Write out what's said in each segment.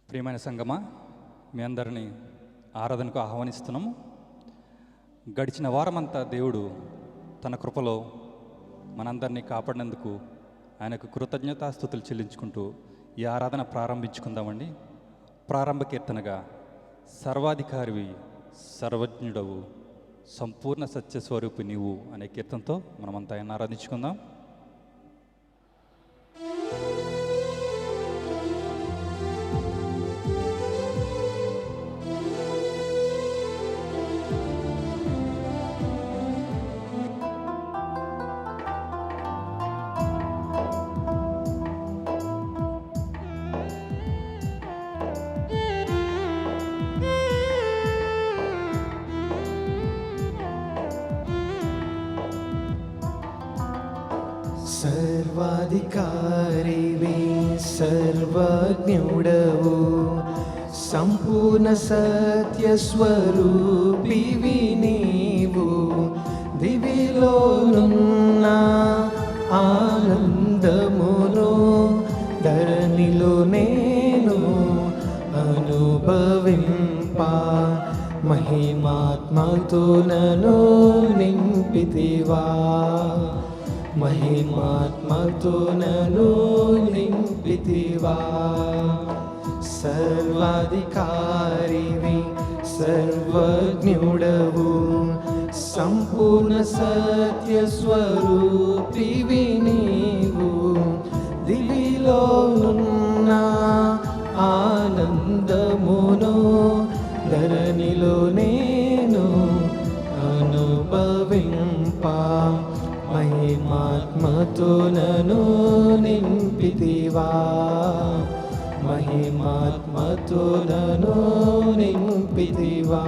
ప్రియమైన సంగమా, మీ అందరినీ ఆరాధనకు ఆహ్వానిస్తున్నాము. గడిచిన వారమంతా దేవుడు తన కృపలో మనందరినీ కాపాడినందుకు ఆయనకు కృతజ్ఞతాస్తుతులు చెల్లించుకుంటూ ఈ ఆరాధన ప్రారంభించుకుందామండి. ప్రారంభ కీర్తనగా సర్వాధికారివి, సర్వజ్ఞుడవు, సంపూర్ణ సత్యస్వరూపి నీవు అనే కీర్తనతో మనమంతా ఆయన ఆరాధించుకుందాం. సర్వాధికారివి, సర్వజ్ఞుడవు, సంపూర్ణ సత్యస్వరూపివి నీవు. దివిలోనున్న ఆనందమును ధరణిలో నేను అనుభవింప, మహిమాత్మతో నన్ను నింపితివా, మహిమాత్మతో నన్ను నింపితివా. సర్వాధికారివి, సర్వజ్ఞుడవు, సంపూర్ణ సత్యస్వరూపివి నీవు. దివిలోనున్న ఆనందమును ధరణిలో నేను అనుభవింప, మహిమాత్మతో నన్ను నింపితివా, మహిమాత్మతో నన్ను నింపితివా.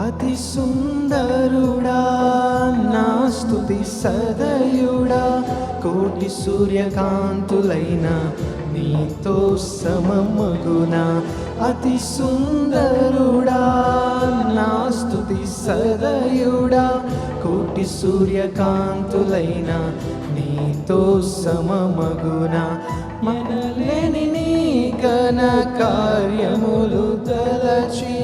అతి సుందరుడా నా స్తుతి సదయుడా, కోటి సూర్యకాంతులైన నీతో సమమగునా. అతి సుందరుడా నా స్తుతి సదయుడా, కోటి సూర్యకాంతులైన నీతో సమమగునా. మనలేని నీ ఘన కార్యములు తలచి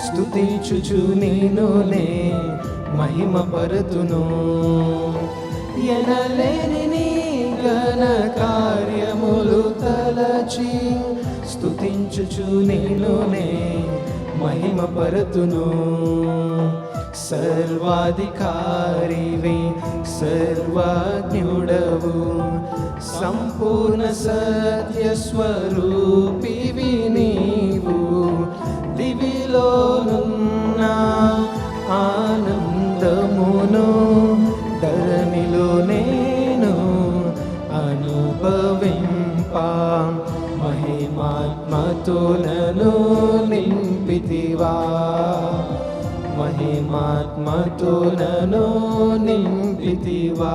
స్తుతించుచు నేనునే మహిమ పరతును. ఎనలేని నీ ఘన కార్యములు తలచి స్తుతించుచు నేనునే మహిమ పరతును. సర్వాధికారివి, సర్వజ్ఞుడవు, సంపూర్ణ సత్యస్వరూపివి నీవు. దివిలోనున్న ఆనందమును ధరణిలో నేను అనుభవింప, మహిమాత్మతో నన్ను నింపితివా, మహిమాత్మతో నన్ను నింపితివా.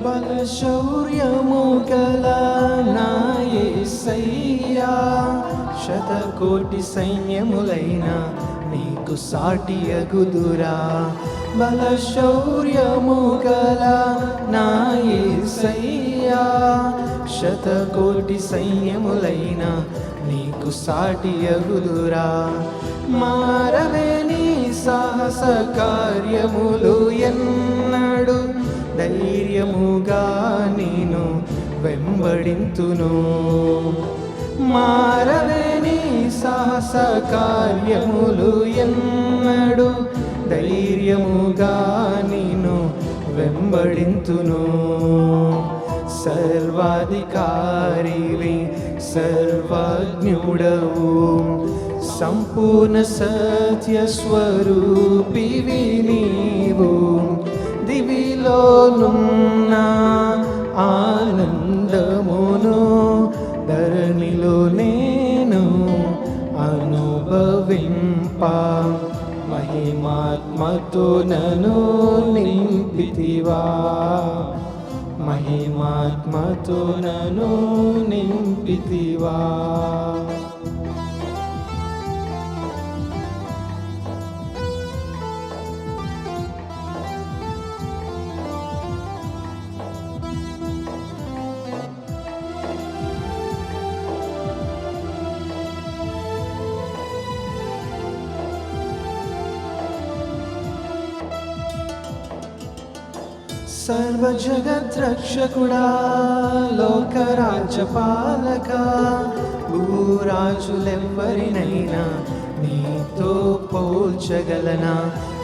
బలశౌర్యము గల నా యేసయ్యా, శతకోటి సైన్యములైన నీకు సాటి అగుదురా. బలశౌర్యము గల నా యేసయ్యా శతకోటి సైన్యములైన నీకు సాటి అగుదురా మారవే నీ సాహస కార్యములు ఎన్నడు ధైర్యముగా నేను వెంబడింతును మారవే నీ సాహస కార్యములు ఎన్నడు ధైర్యముగా నేను వెంబడింతును సర్వాధికారివి సర్వజ్ఞుడవు సంపూర్ణ సత్య స్వరూపివి నీవు దివిలోనున్న ఆనందమును ధరణిలో నేను అనుభవింప మహిమాత్మతో నన్ను నింపితివా మహిమాత్మతో నన్ను నింపితివా సర్వజగద్రక్షకుడా లోకరాజ్యపాలక భూరాజులెవ్వరినైనా నీతో పోల్చగలనా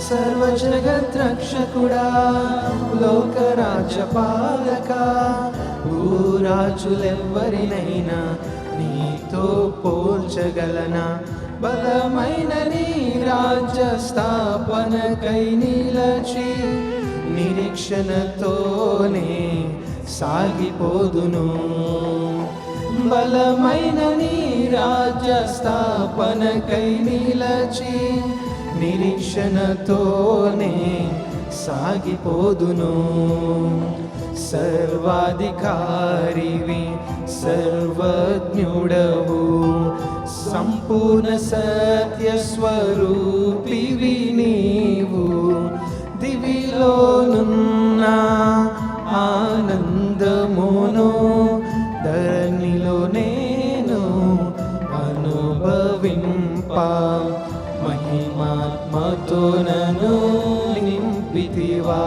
సర్వజగద్రక్షకుడా లోకరాజ్యపాలక భూరాజులెవ్వరినైనా నీతో పోల్చగలనా బలమైన నీ రాజ్య స్థాపనకై నిలచి నిరీక్షణతోనే సాగిపోదును బలమైన నీ రాజ్య స్థాపనకై నిలచి నిరీక్షణతోనే సాగిపోదును సర్వాధికారివి సర్వజ్ఞుడవు సంపూర్ణ సత్య స్వరూపివి నీవు దివిలోనున్న ఆనందమును ధరణిలో నేను అనుభవింప మహిమాత్మతో నన్ను నింపితివా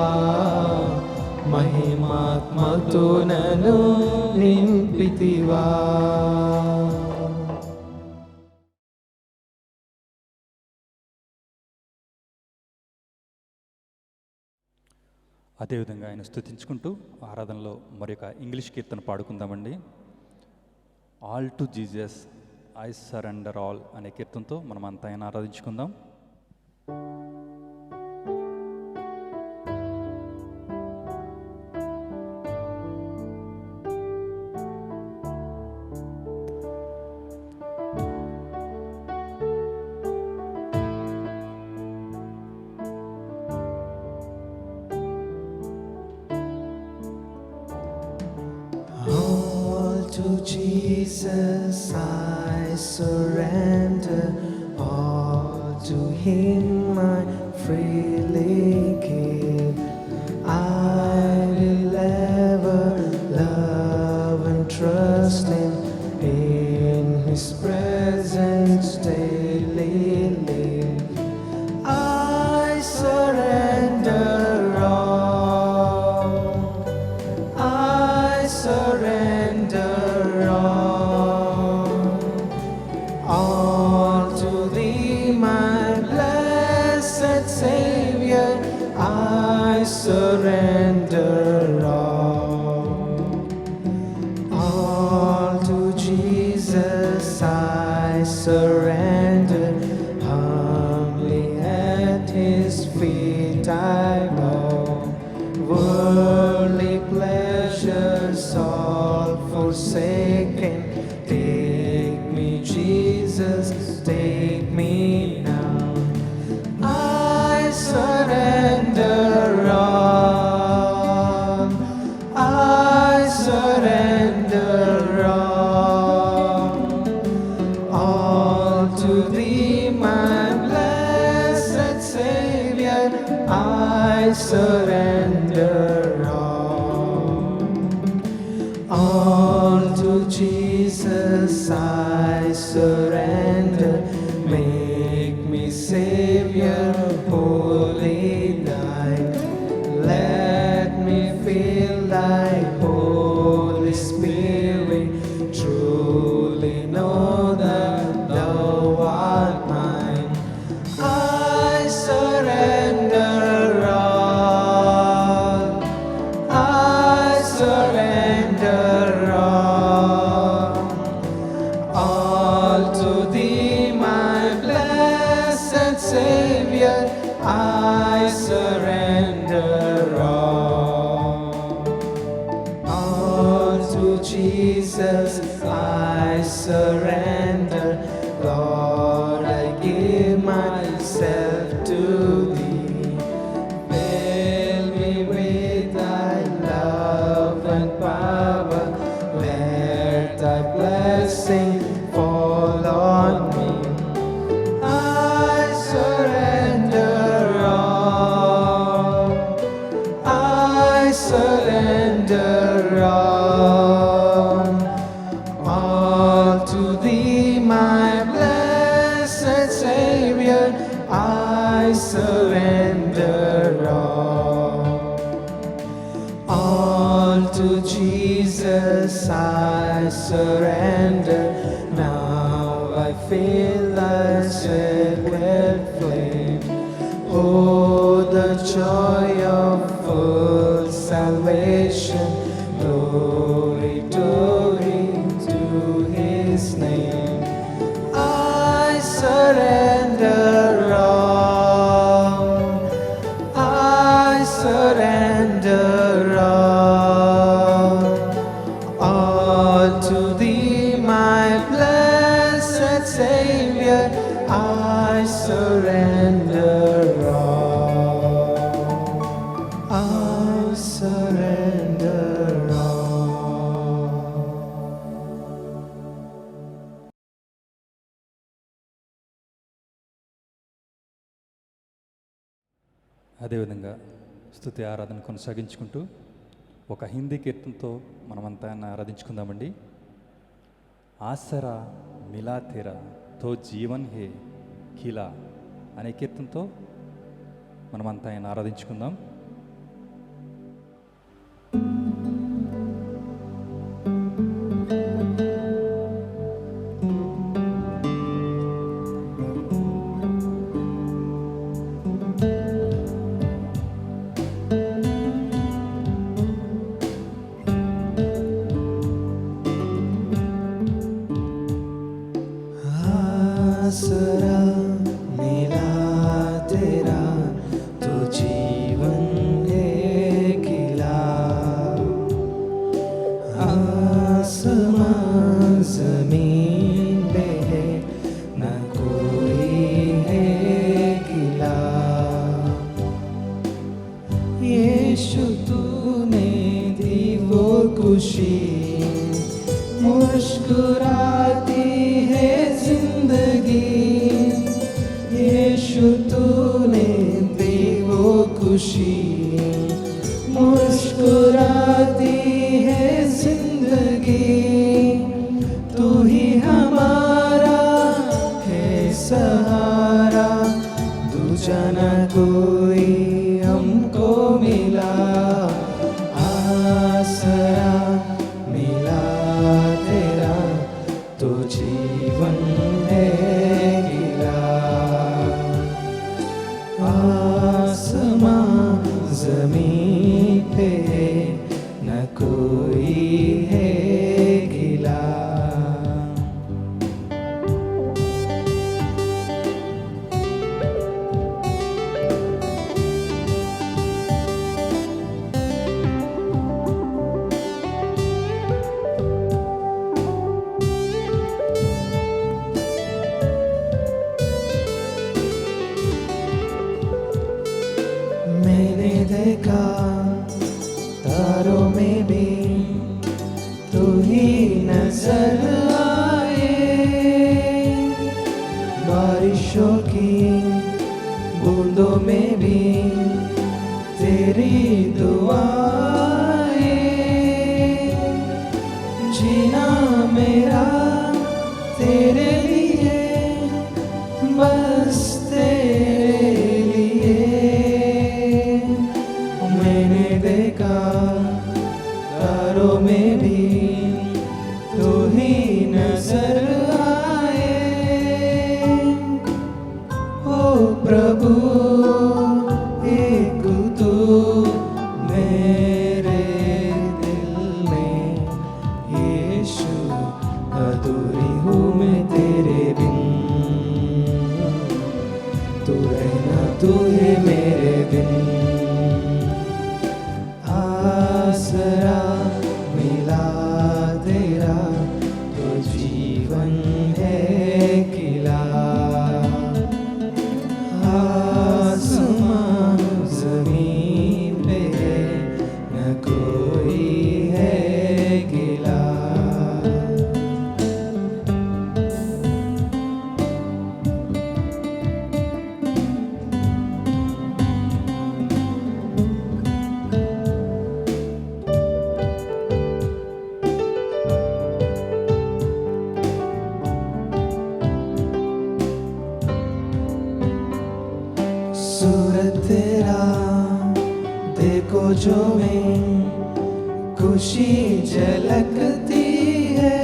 మహిమాత్మతో నన్ను నింపితివా అదేవిధంగా ఆయన స్తుతించుకుంటూ ఆరాధనలో మరొక ఇంగ్లీష్ కీర్తన పాడుకుందామండి. All to Jesus I surrender all అనే కీర్తనతో మనం అంతా ఆయన ఆరాధించుకుందాం. All to Jesus I surrender, all to Him I freely give. I will ever love and trust Him, in His presence daily live. I surrender all. I surrender all to Thee, my blessed Savior. I surrender all to Jesus. I surrender, humbly at His feet I bow. Worldly pleasures all forsaken, take me, Jesus, take me now. I surrender all. surrender all to Jesus I surrender. Make me Savior, holy thine. Let me feel thy Holy Spirit. Truly know that thou art mine. I surrender all. I surrender all to thee, my blessed Savior. I surrender all to Jesus. I surrender, Lord. I give myself to thee. Fill me with thy love and power. Let thy blessing fall on me. I surrender all. I surrender all to thee, my blessed Savior. I surrender all to Jesus. I surrender. Now I feel thy sacred flame. Oh, the joy of full salvation. Glory, glory to his name. I surrender all. I surrender all to thee, my blessed Savior. I surrender all. I surrender all. అదేవిధంగా స్తుతి ఆరాధన కొనసాగించుకుంటూ ఒక హిందీ కీర్తనతో మనమంతా ఆరాధించుకుందామండి. ఆసరా మిలా తేరా తో జీవన్ హే ఖిలా అనే కీర్తనతో మనమంతా ఆరాధించుకుందాం. आसरा मिला तेरा तो जीवन है खिला. आसमां जमीन पे है न कोई है गिला. यीशु तूने दी वो खुशी, मुस्कुराती है जिंदगी. यीशु तूने दी वो खुशी, मुस्कुराती है जिंदगी. तू ही हमारा है सहारा, दूजा न कोई हमको मिला. आसरा मिला तेरा तो जीवन है गिला. आसमां जमीन पे न कोई है गिला. मैंने देखा दुआएं, जीना मेरा तेरे लिए, बस तेरे लिए। मैंने देखा तारों में भी तू ही नजर आए। ओ प्रभु एक तू मेरे दिल में, यीशु अधूरी हूँ मैं तेरे बिन। तू रहना तू है मेरे बिन। आसरा मिला तेरा तो जीवन है खिला। आसमां ज़मीन पे न कोई है गिला। सूरत तेरा देखो जो में खुशी झलकती है।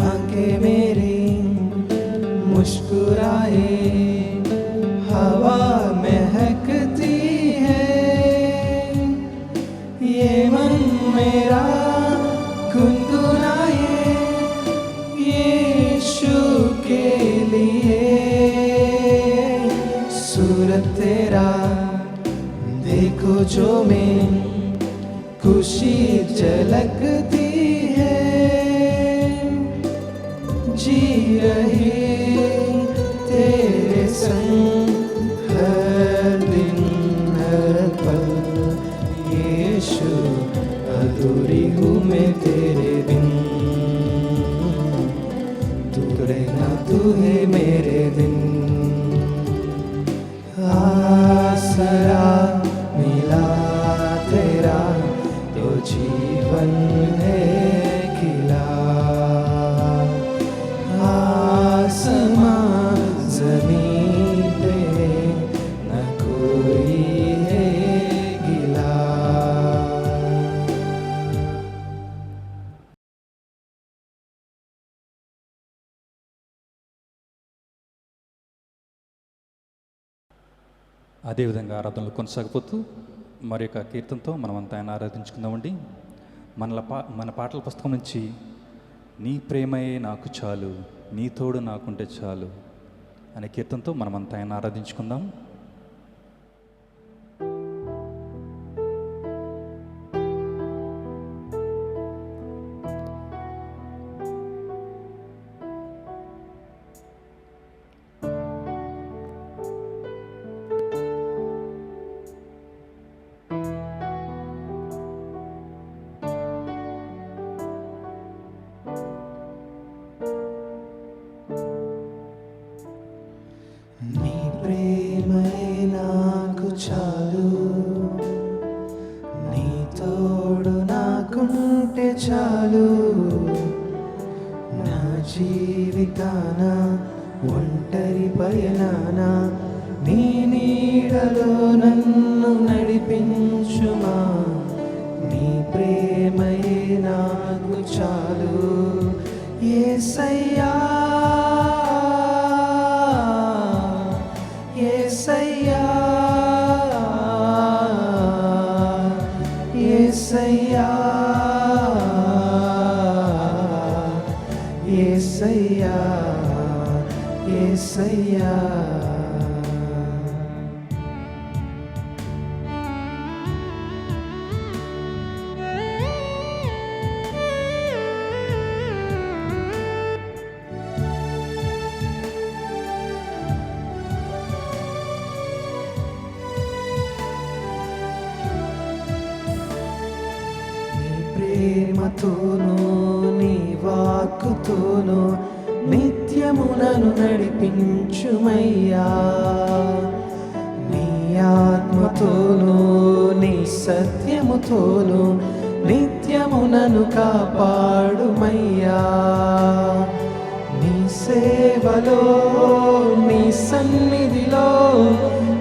आंखें मेरी मुस्कुराए, हवा महकती है। ये मन मेरा गुनगुनाए यीशु के लिए। सूरत तेरा देखो जो में खुशी झलकती है। जी रही तेरे संग हर दिन हर पल, यीशु अधूरी हूँ मैं तेरे बिन। तू रहना तू है मेरे दिन। आसरा मिला तेरा तो जीवन है खिला। आसमां ज़मीन पे न कोई है गिला। అదేవిధంగా ఆరాధనలు కొనసాగిపోతూ మరి యొక్క కీర్తనతో మనమంతా ఆయన ఆరాధించుకుందామండి. మన పాటల పుస్తకం నుంచి నీ ప్రేమయే నాకు చాలు, నీ తోడు నాకుంటే చాలు అనే కీర్తనతో మనమంతా ఆయన ఆరాధించుకుందాం. నీ ప్రేమే నాకు చాలు, నీ తోడు నాకుంటే చాలు. నా జీవితాన ఒంటరి పయనాన నీ నీడలో నన్ను నడిపించుమా. నీ ప్రేమే నాకు చాలు యేసయ్యా. యేసయ్యా యేసయ్యా యేసయ్యా యేసయ్యా. ప్రేమతోనూ నీ వాక్కుతోనూ నిత్యము నన్ను నడిపించుమయ్యా. నీ ఆత్మతోనూ నీ సత్యముతోనూ నిత్యము నన్ను కాపాడుమయ్యా. నీ సేవలో నీ సన్నిధిలో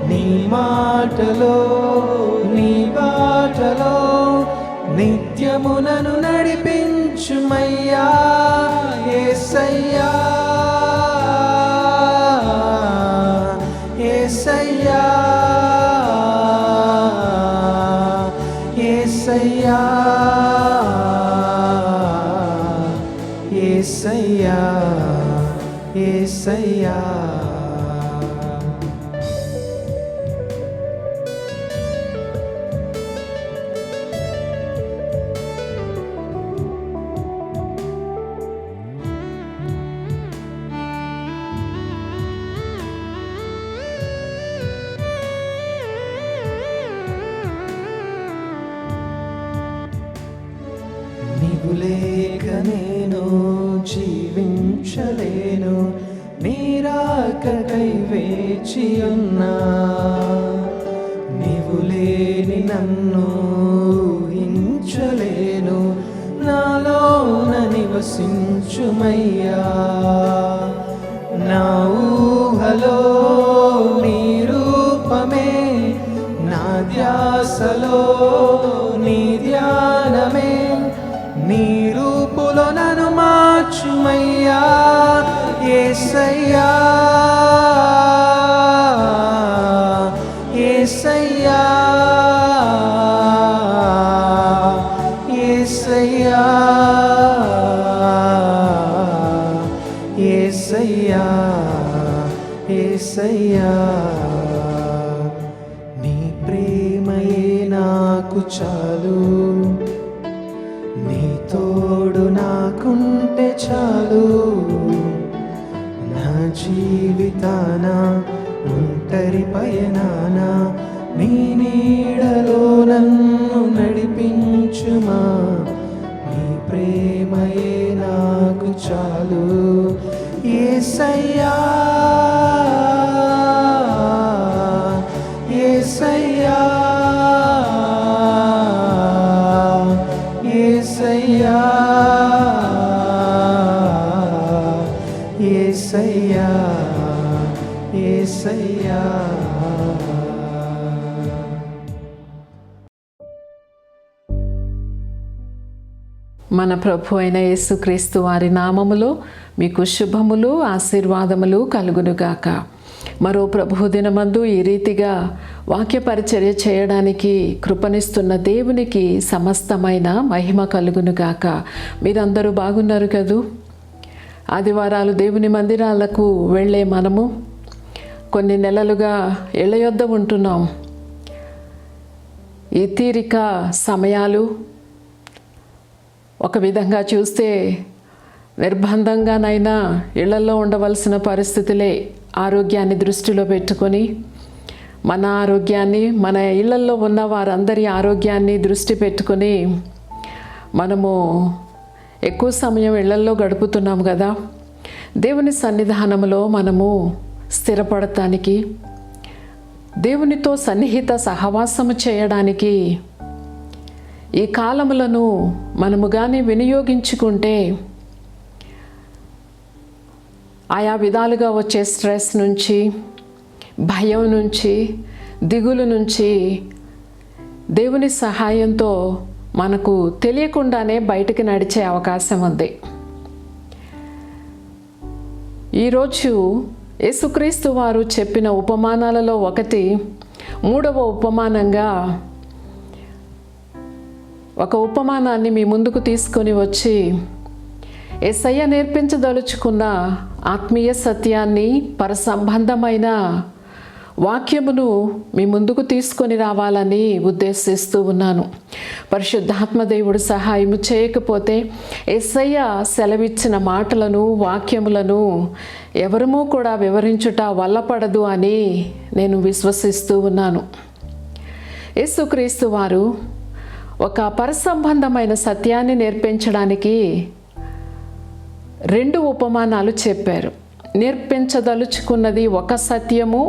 నీ మాటలో నీ బాటలో నిత్యము నన్ను నడిపించుమయ్యా. యేసయ్యా యేసయ్యా యేసయ్యా యేసయ్యా యేసయ్యా. నీవు లేక నేను జీవించలేను, నీరాకకై వేచి ఉన్నా. నీవు లేని నన్ను ఊహించలేను, నాలోన నివసించుమయ్యా. నా ఊహలో నీ రూపమే, నా ధ్యాసలో నీ ధ్యానమే, నీ రూపులో నన్ను మార్చుమయ్యా. యేసయ్యా యేసయ్యా యేసయ్యా యేసయ్యా యేసయ్యా. నీ ప్రేమయే నాకు చాలు, నీ తోడు నాకుంటే చాలు. నా జీవితాన ఒంటరి పయనాన నీ నీడలో నన్ను నడిపించుమా. నీ ప్రేమయే నాకు చాలు. యేసయ్యా యేసయ్యా యేసయ్యా యేసయ్యా యేసయ్యా. మన ప్రభు అయిన యేసుక్రీస్తు వారి నామములో మీకు శుభములు ఆశీర్వాదములు కలుగునుగాక. మరో ప్రభు దినమందు ఈ రీతిగా వాక్య పరిచర్య చేయడానికి కృపనిస్తున్న దేవునికి సమస్తమైన మహిమ కలుగునుగాక. మీరందరూ బాగున్నారు కదూ? ఆదివారాలు దేవుని మందిరాలకు వెళ్ళే మనము కొన్ని నెలలుగా ఇళ్ళ యొద్ద ఉంటున్నాం. ఈ తీరిక సమయాలు ఒక విధంగా చూస్తే నిర్బంధంగానైనా ఇళ్లలో ఉండవలసిన పరిస్థితులే. ఆరోగ్యాన్ని దృష్టిలో పెట్టుకొని మన ఆరోగ్యాన్ని, మన ఇళ్లలో ఉన్న వారందరి ఆరోగ్యాన్ని దృష్టి పెట్టుకొని మనము ఎక్కువ సమయం ఇళ్లలో గడుపుతున్నాం కదా. దేవుని సన్నిధానంలో మనము స్థిరపడటానికి, దేవునితో సన్నిహిత సహవాసము చేయడానికి ఈ కాలములను మనము కానీ వినియోగించుకుంటే ఆయా విధాలుగా వచ్చే స్ట్రెస్ నుంచి, భయం నుంచి, దిగులు నుంచి దేవుని సహాయంతో మనకు తెలియకుండానే బయటికి నడిచే అవకాశం ఉంది. ఈరోజు యేసుక్రీస్తు వారు చెప్పిన ఉపమానాలలో ఒకటి, 3వ ఉపమానంగా ఒక ఉపమానాన్ని మీ ముందుకు తీసుకొని వచ్చి యేసయ్య నేర్పించదలుచుకున్న ఆత్మీయ సత్యాన్ని, పరసంబంధమైన వాక్యమును మీ ముందుకు తీసుకొని రావాలని ఉద్దేశిస్తూ ఉన్నాను. పరిశుద్ధాత్మ దేవుడు సహాయము చేయకపోతే యేసయ్య సెలవిచ్చిన మాటలను, వాక్యములను ఎవరమూ కూడా వివరించుట వల్లపడదు అని నేను విశ్వసిస్తూ ఉన్నాను. యేసుక్రీస్తు వారు ఒక పరసంబంధమైన సత్యాన్ని నేర్పించడానికి 2 ఉపమానాలు చెప్పారు. నేర్పించదలుచుకున్నది ఒక సత్యము,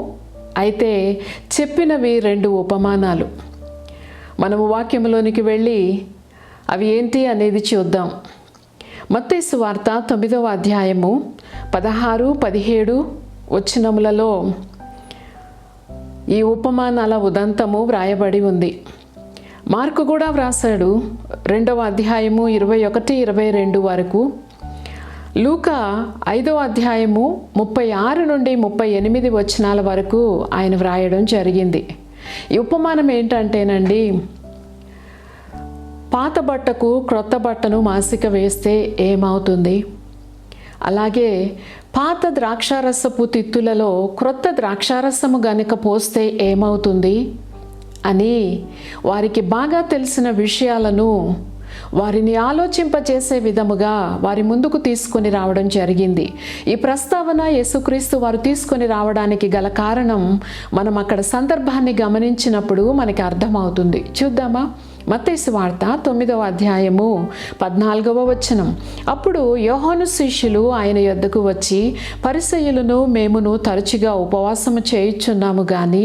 అయితే చెప్పినవి 2 ఉపమానాలు. మనము వాక్యంలోనికి వెళ్ళి అవి ఏంటి అనేది చూద్దాం. మత్తయి సువార్త 9వ అధ్యాయము 16, 17 వచనములలో ఈ ఉపమానాల ఉదంతము వ్రాయబడి ఉంది. మార్కు కూడా వ్రాసాడు 2వ అధ్యాయము 21, 22 వరకు. లూకా 5వ అధ్యాయము 36 నుండి 38 వచనాల వరకు ఆయన వ్రాయడం జరిగింది. ఈ ఉపమానం ఏంటంటేనండి, పాత బట్టకు క్రొత్త బట్టను మాసిక వేస్తే ఏమవుతుంది, అలాగే పాత ద్రాక్షారసపు తిత్తులలో క్రొత్త ద్రాక్షారసము గనుక పోస్తే ఏమవుతుంది అని వారికి బాగా తెలిసిన విషయాలను వారిని ఆలోచింపచేసే విధముగా వారి ముందుకు తీసుకొని రావడం జరిగింది. ఈ ప్రస్తావన యేసుక్రీస్తు వారు తీసుకొని రావడానికి గల కారణం మనం అక్కడ సందర్భాన్ని గమనించినప్పుడు మనకి అర్థమవుతుంది. చూద్దామా? మత్తయి సువార్త 9వ అధ్యాయము 14వ వచనం. అప్పుడు యోహాను శిష్యులు ఆయన యొద్దకు వచ్చి, పరిసయ్యులను మేమును తరచుగా ఉపవాసము చేయుచున్నాము గాని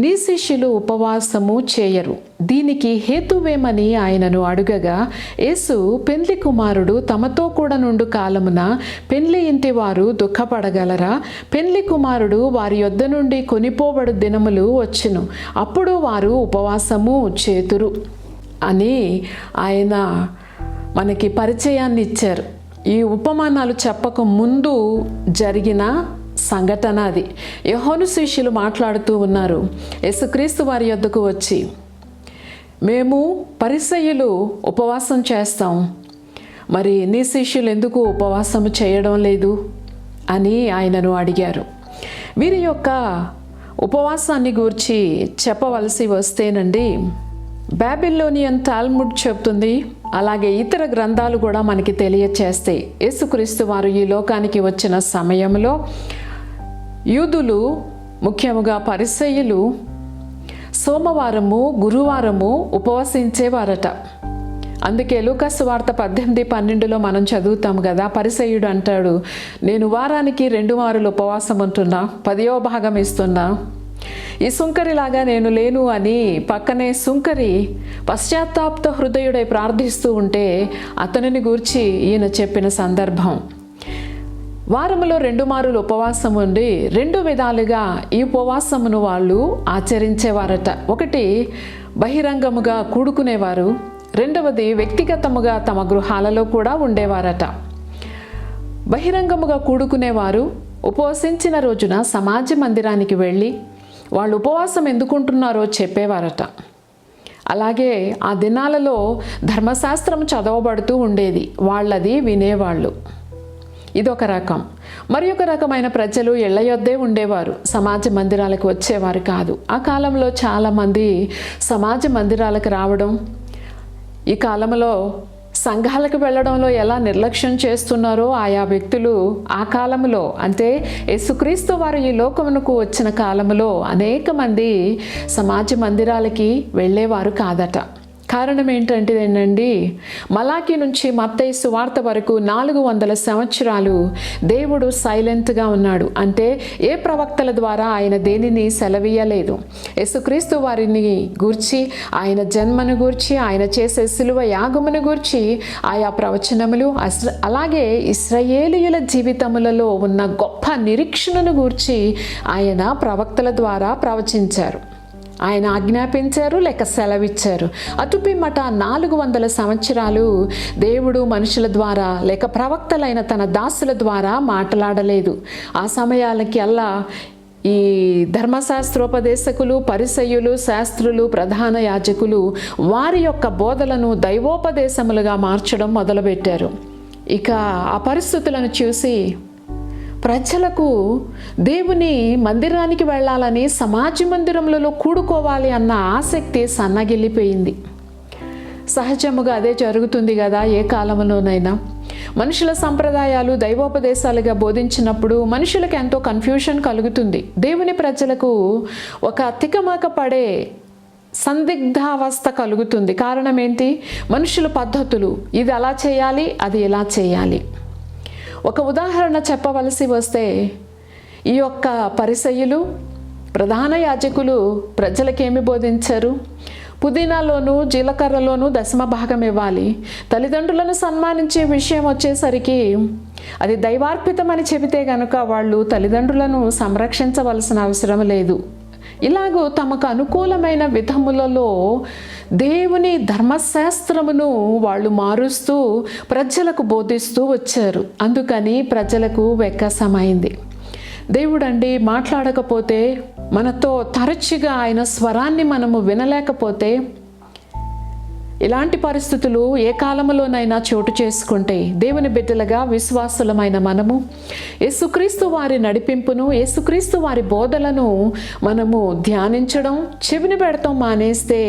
నీ శిష్యులు ఉపవాసము చేయరు, దీనికి హేతువేమని ఆయనను అడుగగా, యేసు, పెండ్లి కుమారుడు తమతో కూడా నుండు కాలమున పెండ్లి ఇంటి వారు దుఃఖపడగలరా? పెండ్లి కుమారుడు వారి యొద్ద నుండి కొనిపోబడు దినములు వచ్చును, అప్పుడు వారు ఉపవాసము చేతురు అని ఆయన మనకి పరిచయాన్ని ఇచ్చారు. ఈ ఉపమానాలు చెప్పక ముందు జరిగిన సంఘటన అది. యోహాను శిష్యులు మాట్లాడుతూ ఉన్నారు. యేసుక్రీస్తు వారి యొద్దకు వచ్చి, మేము పరిసయ్యులు ఉపవాసం చేస్తాం, మరి నీ శిష్యులు ఎందుకు ఉపవాసం చేయడం లేదు అని ఆయనను అడిగారు. వీరి యొక్క ఉపవాసాన్ని గూర్చి చెప్పవలసి వస్తేనండి, బాబిలోనియన్ టాల్ముడ్ చెప్తుంది, అలాగే ఇతర గ్రంథాలు కూడా మనకి తెలియచేస్తాయి. యేసుక్రీస్తు వారు ఈ లోకానికి వచ్చిన సమయంలో యూదులు, ముఖ్యముగా పరిసయ్యులు సోమవారము, గురువారము ఉపవసించేవారట. అందుకే లూకా సువార్త 18:12 మనం చదువుతాం కదా, పరిసయ్యుడు అంటాడు, నేను వారానికి 2 మారులు ఉపవాసం ఉంటున్నా, 10వ భాగం ఇస్తున్నా, ఈ సుంకరిలాగా నేను లేను అని పక్కనే సుంకరి పశ్చాత్తాప హృదయుడై ప్రార్థిస్తూ ఉంటే అతనిని గూర్చి ఈయన చెప్పిన సందర్భం. వారములో 2 మారులు ఉపవాసం ఉండి 2 విధాలుగా ఈ ఉపవాసమును వాళ్ళు ఆచరించేవారట. ఒకటి బహిరంగముగా కూడుకునేవారు, రెండవది వ్యక్తిగతముగా తమ గృహాలలో కూడా ఉండేవారట. బహిరంగముగా కూడుకునేవారు ఉపవసించిన రోజున సమాజ మందిరానికి వెళ్ళి వాళ్ళు ఉపవాసం ఎందుకుంటున్నారో చెప్పేవారట. అలాగే ఆ దినాలలో ధర్మశాస్త్రం చదవబడుతూ ఉండేది, వాళ్ళది వినేవాళ్ళు. ఇదొక రకం. మరి ఒక రకమైన ప్రజలు ఇళ్ల యొద్దే ఉండేవారు, సమాజ మందిరాలకు వచ్చేవారు కాదు. ఆ కాలంలో చాలామంది సమాజ మందిరాలకు రావడం, ఈ కాలంలో సంఘాలకు వెళ్ళడంలో ఎలా నిర్లక్ష్యం చేస్తున్నారో ఆయా వ్యక్తులు ఆ కాలంలో, అంటే యేసుక్రీస్తు వారు ఈ లోకమునకు వచ్చిన కాలంలో అనేక మంది సమాజ మందిరాలకి వెళ్ళేవారు కాదట. కారణం ఏంటంటేనండి, మలాకి నుంచి మత్తయి సువార్త వరకు 400 సంవత్సరాలు దేవుడు సైలెంట్గా ఉన్నాడు. అంటే ఏ ప్రవక్తల ద్వారా ఆయన దేనిని సెలవీయలేదు. యేసుక్రీస్తు వారిని గూర్చి, ఆయన జన్మను గూర్చి, ఆయన చేసే సిలువ యాగమును గూర్చి ఆయా ప్రవచనములు, అలాగే ఇశ్రాయేలీయుల జీవితములలో ఉన్న గొప్ప నిరీక్షణను గూర్చి ఆయన ప్రవక్తల ద్వారా ప్రవచించారు. ఆయన ఆజ్ఞాపించారు, లేక సెలవిచ్చారు. అటుపిమ్మట 400 సంవత్సరాలు దేవుడు మనుషుల ద్వారా లేక ప్రవక్తలైన తన దాసుల ద్వారా మాట్లాడలేదు. ఆ సమయాలకి అల్లా ఈ ధర్మశాస్త్రోపదేశకులు, పరిసయ్యులు, శాస్త్రులు, ప్రధాన యాజకులు వారి యొక్క బోధలను దైవోపదేశములుగా మార్చడం మొదలుపెట్టారు. ఇక ఆ పరిస్థితులను చూసి ప్రజలకు దేవుని మందిరానికి వెళ్ళాలని, సమాజ మందిరములలో కూడుకోవాలి అన్న ఆసక్తి సన్నగిల్లిపోయింది. సహజముగా అదే జరుగుతుంది కదా ఏ కాలంలోనైనా. మనుషుల సంప్రదాయాలు దైవోపదేశాలుగా బోధించినప్పుడు మనుషులకు ఎంతో కన్ఫ్యూషన్ కలుగుతుంది. దేవుని ప్రజలకు ఒక తికమక పడే సందిగ్ధావస్థ కలుగుతుంది. కారణం ఏంటి? మనుషుల పద్ధతులు, ఇది అలా చేయాలి, అది ఇలా చేయాలి. ఒక ఉదాహరణ చెప్పవలసి వస్తే, ఈ యొక్క పరిసయ్యులు ప్రధాన యాజకులు ప్రజలకేమి బోధించారు? పుదీనాలోను జీలకర్రలోను దశమ భాగం ఇవ్వాలి. తల్లిదండ్రులను సన్మానించే విషయం వచ్చేసరికి అది దైవార్పితమని చెబితే గనుక వాళ్ళు తల్లిదండ్రులను సంరక్షించవలసిన అవసరం లేదు. ఇలాగూ తమకు అనుకూలమైన విధములలో దేవుని ధర్మశాస్త్రమును వాళ్ళు మారుస్తూ ప్రజలకు బోధిస్తూ వచ్చారు. అందుకని ప్రజలకు వెక్కసమైంది. దేవుడండి మాట్లాడకపోతే, మనతో తరచుగా ఆయన స్వరాన్ని మనము వినలేకపోతే, ఇలాంటి పరిస్థితులు ఏ కాలంలోనైనా చోటు చేసుకుంటే దేవుని బిడ్డలుగా విశ్వాసులమైన మనము యేసుక్రీస్తు వారి నడిపింపును, యేసుక్రీస్తు వారి బోధలను మనము ధ్యానించడం, చెవిని పెడతాం మానేస్తే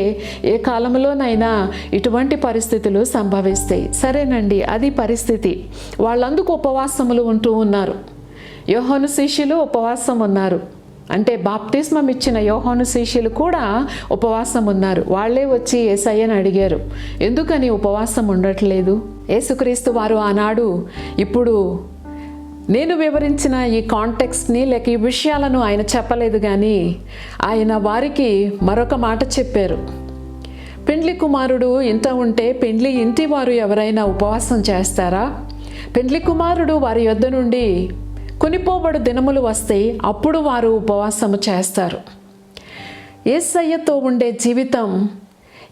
ఏ కాలంలోనైనా ఇటువంటి పరిస్థితులు సంభవిస్తాయి. సరేనండి, అది పరిస్థితి. వాళ్ళందుకు ఉపవాసములు ఉంటూ ఉన్నారు. యోహాను శిష్యులు ఉపవాసం ఉన్నారు. అంటే బాప్తిస్మం ఇచ్చిన యోహాను శిష్యులు కూడా ఉపవాసం ఉన్నారు. వాళ్ళే వచ్చి యేసయ్యను అడిగారు, ఎందుకని ఉపవాసం ఉండట్లేదు? యేసుక్రీస్తు వారు ఆనాడు ఇప్పుడు నేను వివరించిన ఈ కాంటెక్స్ట్ని లేక ఈ విషయాలను ఆయన చెప్పలేదు, కానీ ఆయన వారికి మరొక మాట చెప్పారు. పెండ్లి కుమారుడు ఇంట ఉంటే పెండ్లి ఇంటి వారు ఎవరైనా ఉపవాసం చేస్తారా? పెండ్లి కుమారుడు వారి యొద్ద నుండి కొనిపోబడు దినములు వస్తే అప్పుడు వారు ఉపవాసము చేస్తారు. యేసయ్యతో ఉండే జీవితం,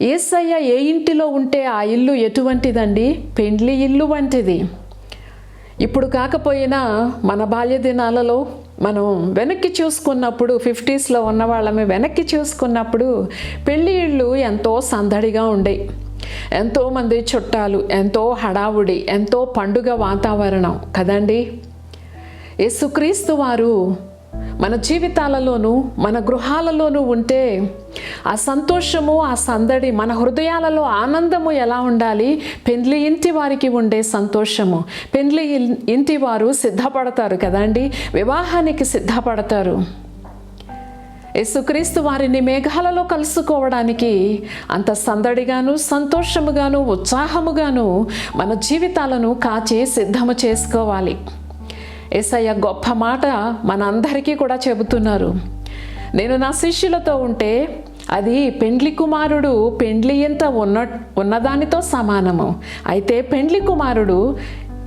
యేసయ్య ఏ ఇంటిలో ఉంటే ఆ ఇల్లు ఎటువంటిదండి? పెండ్లి ఇల్లు వంటిది. ఇప్పుడు కాకపోయినా మన బాల్య దినాలలో మనం వెనక్కి చూసుకున్నప్పుడు, 50స్లో ఉన్న వాళ్ళమే వెనక్కి చూసుకున్నప్పుడు పెళ్లి ఇళ్ళు ఎంతో సందడిగా ఉండే, ఎంతోమంది చుట్టాలు, ఎంతో హడావుడి, ఎంతో పండుగ వాతావరణం కదండి. యేసుక్రీస్తు వారు మన జీవితాలలోనూ మన గృహాలలోనూ ఉంటే ఆ సంతోషము, ఆ సందడి, మన హృదయాలలో ఆనందము ఎలా ఉండాలి? పెండ్లి ఇంటి వారికి ఉండే సంతోషము. పెండ్లి ఇంటి వారు సిద్ధపడతారు కదండి, వివాహానికి సిద్ధపడతారు. యేసుక్రీస్తు వారిని మేఘాలలో కలుసుకోవడానికి అంత సందడిగాను, సంతోషముగాను, ఉత్సాహముగాను మన జీవితాలను కాచి సిద్ధము చేసుకోవాలి. యేసయ్య గొప్ప మాట మనందరికీ కూడా చెబుతున్నారు. నేను నా శిష్యులతో ఉంటే అది పెండ్లి కుమారుడు పెండ్లి ఇంట ఉన్నదానితో సమానము. అయితే పెండ్లి కుమారుడు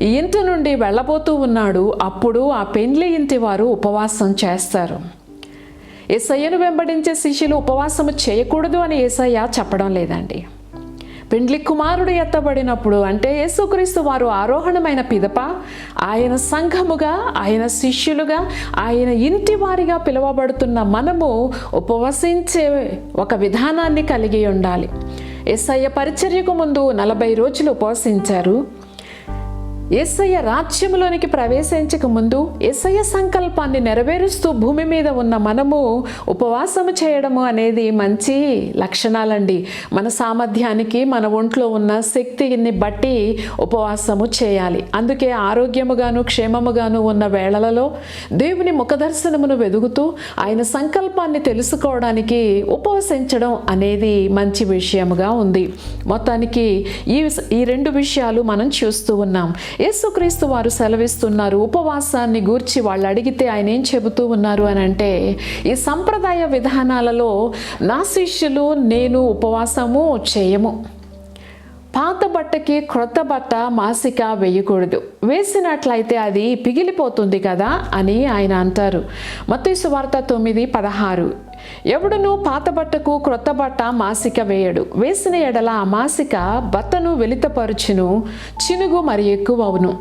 ఈ ఇంటి నుండి వెళ్ళబోతూ ఉన్నాడు. అప్పుడు ఆ పెండ్లి ఇంటి వారు ఉపవాసం చేస్తారు. యేసయ్యను వెంబడించే శిష్యులు ఉపవాసము చేయకూడదు అని యేసయ్య చెప్పడం లేదండి. పెండ్లి కుమారుడు ఎత్తబడినప్పుడు, అంటే యేసుక్రీస్తు వారు ఆరోహణమైన పిదప ఆయన సంఘముగా, ఆయన శిష్యులుగా, ఆయన ఇంటి వారిగా పిలువబడుతున్న మనము ఉపవసించే ఒక విధానాన్ని కలిగి ఉండాలి. యేసయ్య పరిచర్యకు ముందు 40 రోజులు ఉపవసించారు. యేసయ్య రాజ్యములోనికి ప్రవేశించక ముందు యేసయ్య సంకల్పాన్ని నెరవేరుస్తూ భూమి మీద ఉన్న మనము ఉపవాసము చేయడము అనేది మంచి లక్షణాలండి. మన సామర్థ్యానికి, మన ఒంట్లో ఉన్న శక్తిని బట్టి ఉపవాసము చేయాలి. అందుకే ఆరోగ్యముగాను క్షేమముగాను ఉన్న వేళలలో దేవుని ముఖదర్శనమును వెదుగుతూ ఆయన సంకల్పాన్ని తెలుసుకోవడానికి ఉపవసించడం అనేది మంచి విషయముగా ఉంది. మొత్తానికి ఈ 2 విషయాలు మనం చూస్తూ ఉన్నాం. యేసుక్రీస్తు వారు సెలవిస్తున్నారు. ఉపవాసాన్ని గూర్చి వాళ్ళు అడిగితే ఆయన ఏం చెబుతూ ఉన్నారు అని అంటే, ఈ సంప్రదాయ విధానాలలో నా శిష్యులు నేను ఉపవాసము చేయము. పాత బట్టకి క్రొత్త బట్ట మాసిక వేయకూడదు, వేసినట్లయితే అది పిగిలిపోతుంది కదా అని ఆయన అంటారు. మత్తయి సువార్త 9:16. ఎవడును పాత బట్టకు క్రొత్త బట్ట మాసిక వేయడు, వేసిన ఎడల ఆ మాసిక బట్టను వెలితపరుచును, చినుగు మరి ఎక్కువ అవును.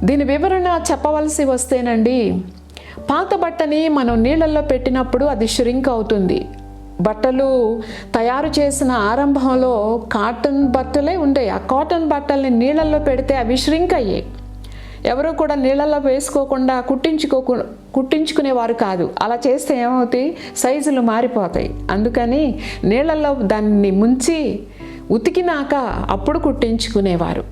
దీని వివరణ చెప్పవలసి వస్తేనండి, పాత బట్టని మనం నీళ్ళల్లో పెట్టినప్పుడు అది ష్రింక్ అవుతుంది. బట్టలు తయారు చేసిన ఆరంభంలో కాటన్ బట్టలే ఉండే, ఆ కాటన్ బట్టల్ని నీళ్ళల్లో పెడితే అవి ష్రింక్ అయ్యాయి. ఎవరు కూడా నీళ్ళల్లో వేసుకోకుండా కుట్టించుకునేవారు కాదు. అలా చేస్తే ఏమవుతాయి? సైజులు మారిపోతాయి. అందుకని నీళ్ళల్లో దాన్ని ముంచి ఉతికినాక అప్పుడు కుట్టించుకునేవారు.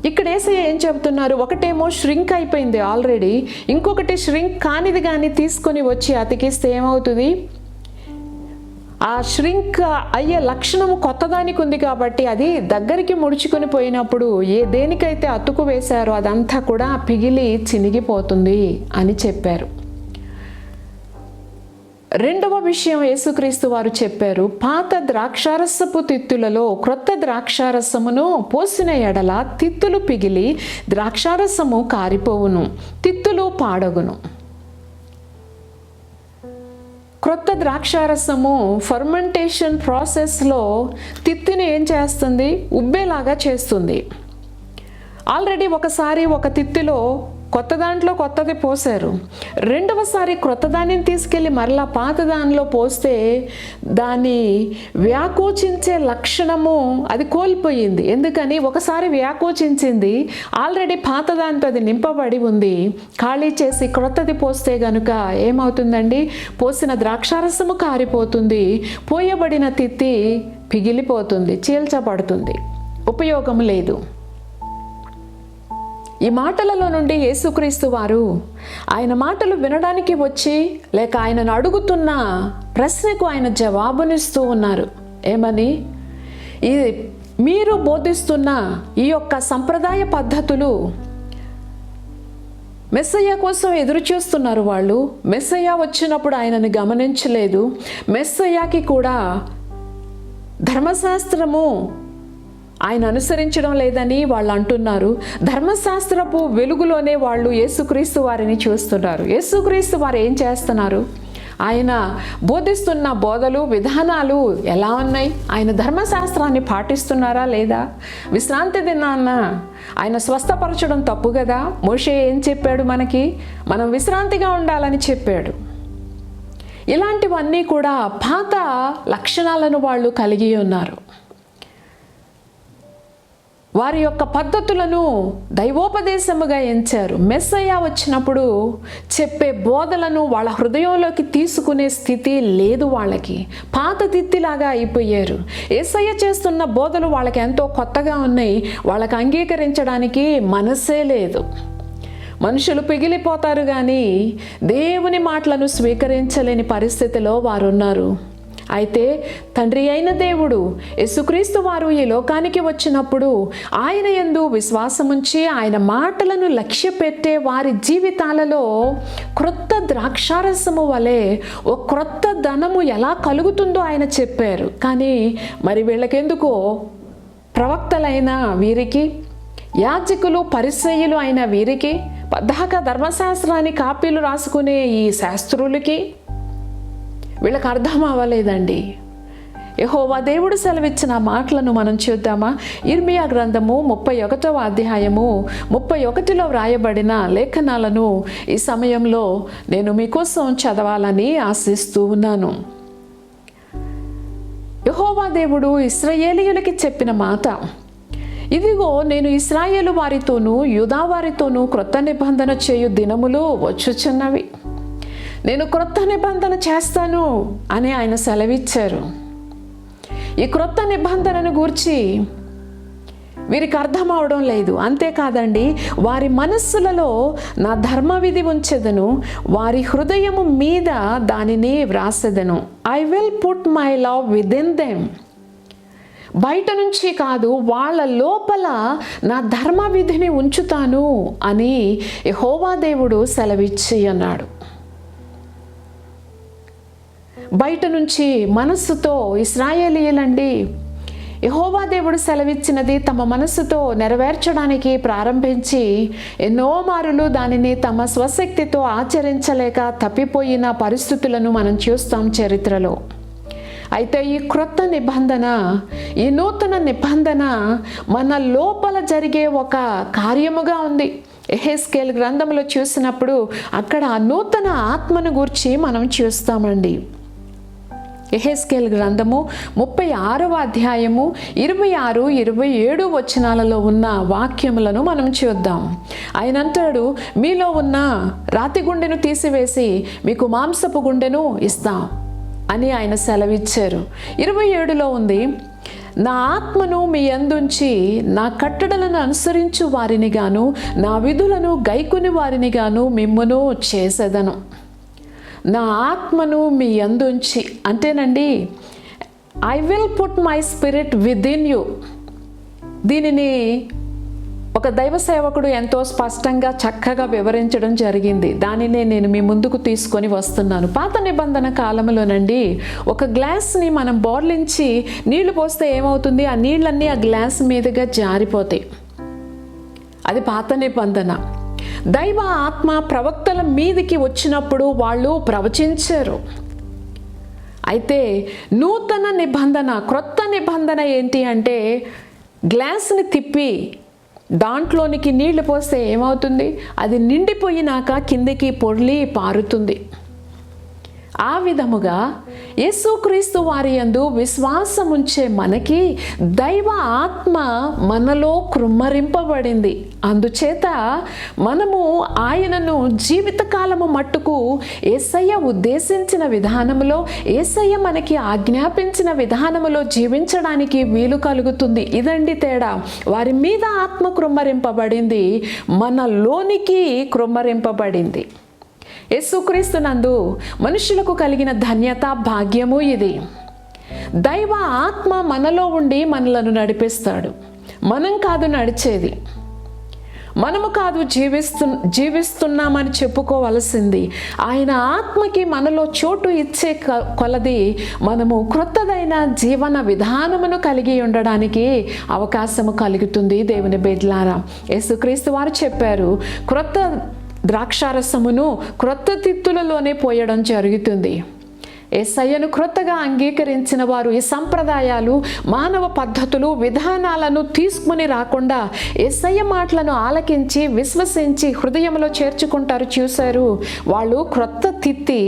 ఇక్కడ యేసయ్య ఏం చెబుతున్నారు? ఒకటేమో ష్రింక్ అయిపోయింది ఆల్రెడీ, ఇంకొకటి ష్రింక్ కానిది కానీ తీసుకొని వచ్చి అతికిస్తే ఏమవుతుంది? ఆ ష్రింక్ అయ్యే లక్షణము కొత్తదానికి ఉంది కాబట్టి అది దగ్గరికి ముడుచుకొని పోయినప్పుడు దేనికైతే అతుకు వేశారో అదంతా కూడా పిగిలి చినిగిపోతుంది అని చెప్పారు. రెండవ విషయం యేసుక్రీస్తు వారు చెప్పారు, పాత ద్రాక్షారసపు తిత్తులలో క్రొత్త ద్రాక్షారసమును పోసిన ఎడల తిత్తులు పిగిలి ద్రాక్షారసము కారిపోవును, తిత్తులు పాడగును. క్రొత్త ద్రాక్షారసము ఫర్మెంటేషన్ ప్రాసెస్లో తిత్తిని ఏం చేస్తుంది? ఉబ్బేలాగా చేస్తుంది. ఆల్రెడీ ఒకసారి ఒక తిత్తిలో కొత్త దాంట్లో కొత్తది పోసారు, రెండవసారి క్రొత్త దానిని తీసుకెళ్ళి మరలా పాత దానిలో పోస్తే దాన్ని వ్యాకోచించే లక్షణము అది కోల్పోయింది. ఎందుకని? ఒకసారి వ్యాకోచించింది, ఆల్రెడీ పాత దానితో అది నింపబడి ఉంది, ఖాళీ చేసి క్రొత్తది పోస్తే గనుక ఏమవుతుందండి? పోసిన ద్రాక్షారసము కారిపోతుంది, పోయబడిన తిత్తి పిగిలిపోతుంది, చీల్చబడుతుంది, ఉపయోగం లేదు. ఈ మాటలలో నుండి యేసుక్రీస్తు వారు ఆయన మాటలు వినడానికి వచ్చి లేక ఆయనను అడుగుతున్న ప్రశ్నకు ఆయన జవాబునిస్తూ ఉన్నారు. ఏమని? ఈ మీరు బోధిస్తున్న ఈ యొక్క సంప్రదాయ పద్ధతులు మెస్సయ్య కోసం ఎదురు చూస్తున్నారు. వాళ్ళు మెస్సయ్య వచ్చినప్పుడు ఆయనను గమనించలేదు. మెస్సయ్యకి కూడా ధర్మశాస్త్రము ఆయన అనుసరించడం లేదని వాళ్ళు అంటున్నారు. ధర్మశాస్త్రపు వెలుగులోనే వాళ్ళు యేసుక్రీస్తు వారిని చూస్తున్నారు. యేసుక్రీస్తు వారు ఏం చేస్తున్నారు? ఆయన బోధిస్తున్న బోధలు విధానాలు ఎలా ఉన్నాయి? ఆయన ధర్మశాస్త్రాన్ని పాటిస్తున్నారా లేదా? విశ్రాంతి దినాన్న ఆయన స్వస్థపరచడం తప్పు కదా? మోషే ఏం చెప్పాడు మనకి? మనం విశ్రాంతిగా ఉండాలని చెప్పాడు. ఇలాంటివన్నీ కూడా పాత లక్షణాలను వాళ్ళు కలిగి ఉన్నారు. వారి యొక్క పద్ధతులను దైవోపదేశముగా ఎంచారు. మెస్సయ్య వచ్చినప్పుడు చెప్పే బోధలను వాళ్ళ హృదయంలోకి తీసుకునే స్థితి లేదు వాళ్ళకి. పాత తిత్తిలాగా అయిపోయారు. యేసయ్య చేస్తున్న బోధలు వాళ్ళకి ఎంతో కొత్తగా ఉన్నాయి, వాళ్ళకి అంగీకరించడానికి మనసే లేదు. మనుషులు పిగిలిపోతారు కానీ దేవుని మాటలను స్వీకరించలేని పరిస్థితిలో వారున్నారు. అయితే తండ్రి అయిన దేవుడు యేసుక్రీస్తు వారు ఈ లోకానికి వచ్చినప్పుడు ఆయన యందు విశ్వాసముంచి ఆయన మాటలను లక్ష్య పెట్టే వారి జీవితాలలో క్రొత్త ద్రాక్షారసము వలె ఓ క్రొత్త ధనము ఎలా కలుగుతుందో ఆయన చెప్పారు. కానీ మరి వీళ్ళకెందుకో ప్రవక్తలైన వీరికి, యాజకులు పరిసయ్యులు అయిన వీరికి, పద్దాక ధర్మశాస్త్రాన్ని కాపీలు రాసుకునే ఈ శాస్త్రులకి వీళ్ళకి అర్థం అవ్వలేదండి. యెహోవా దేవుడు సెలవిచ్చిన మాటలను మనం చూద్దామా? ఇర్మియా గ్రంథము 31వ అధ్యాయము 31లో వ్రాయబడిన లేఖనాలను ఈ సమయంలో నేను మీకోసం చదవాలని ఆశిస్తూ ఉన్నాను. యెహోవా దేవుడు ఇశ్రాయేలీయులకి చెప్పిన మాట, ఇదిగో నేను ఇశ్రాయేలు వారితోనూ యూదా వారితోనూ క్రొత్త నిబంధన చేయు దినములు వచ్చుచున్నవి, నేను క్రొత్త నిబంధన చేస్తాను అని ఆయన సెలవిచ్చారు. ఈ క్రొత్త నిబంధనను గూర్చి వీరికి అర్థం అవడం లేదు. అంతేకాదండి, వారి మనస్సులలో నా ధర్మవిధి ఉంచెదను, వారి హృదయము మీద దానిని వ్రాసెదను. I will put my love within them. బయట నుంచి కాదు, వాళ్ళ లోపల నా ధర్మ విధిని ఉంచుతాను అని యెహోవా దేవుడు సెలవిచ్చి అన్నాడు. బయట నుంచి మనస్సుతో ఇశ్రాయేలీయులండి యెహోవా దేవుడు సెలవిచ్చినది తమ మనస్సుతో నెరవేర్చడానికి ప్రారంభించి ఎన్నో మారులు దానిని తమ స్వశక్తితో ఆచరించలేక తప్పిపోయిన పరిస్థితులను మనం చూస్తాం చరిత్రలో. అయితే ఈ క్రొత్త నిబంధన, ఈ నూతన నిబంధన మన లోపల జరిగే ఒక కార్యముగా ఉంది. యెహెజ్కేలు గ్రంథంలో చూసినప్పుడు అక్కడ నూతన ఆత్మను గూర్చి మనం చూస్తామండి. యెహెజ్కేలు గ్రంథము 36వ అధ్యాయము 26, 27 వచనాలలో ఉన్న వాక్యములను మనం చూద్దాం. ఆయన అంటాడు, మీలో ఉన్న రాతి గుండెను తీసివేసి మీకు మాంసపు గుండెను ఇస్తాం అని ఆయన సెలవిచ్చారు. 27లో ఉంది, నా ఆత్మను మీ యందుంచి నా కట్టడలను అనుసరించు వారిని గాను నా విధులను గైకొని వారిని గాను మిమ్మును చేసేదను. నా ఆత్మను మీ యందుంచి అంటేనండి, I will put my spirit within you. దీనిని ఒక దైవ సేవకుడు ఎంతో స్పష్టంగా చక్కగా వివరించడం జరిగింది. దానినే నేను మీ ముందుకు తీసుకొని వస్తున్నాను. పాత నిబంధన కాలంలోనండి ఒక గ్లాస్ని మనం బోర్లించి నీళ్లు పోస్తే ఏమవుతుంది? ఆ నీళ్ళన్నీ ఆ గ్లాస్ మీదుగా జారిపోతాయి. అది పాత నిబంధన. దైవ ఆత్మ ప్రవక్తల మీదికి వచ్చినప్పుడు వాళ్ళు ప్రవచించారు. అయితే నూతన నిబంధన, క్రొత్త నిబంధన ఏంటి అంటే గ్లాస్ని తిప్పి దాంట్లోనికి నీళ్లు పోస్తే ఏమవుతుంది? అది నిండిపోయినాక కిందికి పొర్లి పారుతుంది. ఆ విధముగా యేసుక్రీస్తు వారి యందు విశ్వాసముంచే మనకి దైవ ఆత్మ మనలో కృమ్మరింపబడింది. అందుచేత మనము ఆయనను జీవితకాలము మట్టుకు యేసయ్య ఉద్దేశించిన విధానములో, యేసయ్య మనకి ఆజ్ఞాపించిన విధానములో జీవించడానికి వీలు కలుగుతుంది. ఇదండి తేడా. వారి మీద ఆత్మ కృమ్మరింపబడింది, మనలోనికి కృమ్మరింపబడింది. యేసుక్రీస్తునందు మనుషులకు కలిగిన ధన్యత, భాగ్యము ఇది. దైవ ఆత్మ మనలో ఉండి మనలను నడిపిస్తాడు. మనం కాదు నడిచేది, మనము కాదు జీవిస్తున్నామని చెప్పుకోవలసింది. ఆయన ఆత్మకి మనలో చోటు ఇచ్చే కొలది మనము క్రొత్తదైన జీవన విధానమును కలిగి ఉండడానికి అవకాశము కలుగుతుంది. దేవుని బిడ్డలారా, యేసుక్రీస్తు వారు చెప్పారు, క్రొత్త ద్రాక్షారసమును క్రొత్త తిత్తులలోనే పోయడం జరుగుతుంది. యేసయ్యను క్రొత్తగా అంగీకరించిన వారు ఈ సంప్రదాయాలు, మానవ పద్ధతులు, విధానాలను తీసుకుని రాకుండా యేసయ్య మాటలను ఆలకించి విశ్వసించి హృదయంలో చేర్చుకుంటారు. చూశారు, వాళ్ళు క్రొత్త తిత్తి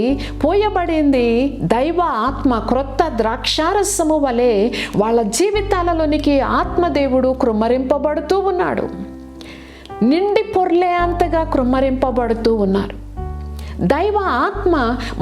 పోయబడింది దైవ ఆత్మ, క్రొత్త ద్రాక్షారసము వలె వాళ్ళ జీవితాలలోనికి ఆత్మదేవుడు కృమ్మరింపబడుతూ ఉన్నాడు. నిండి పొర్లే అంతగా కృమ్మరింపబడుతూ ఉన్నారు. దైవ ఆత్మ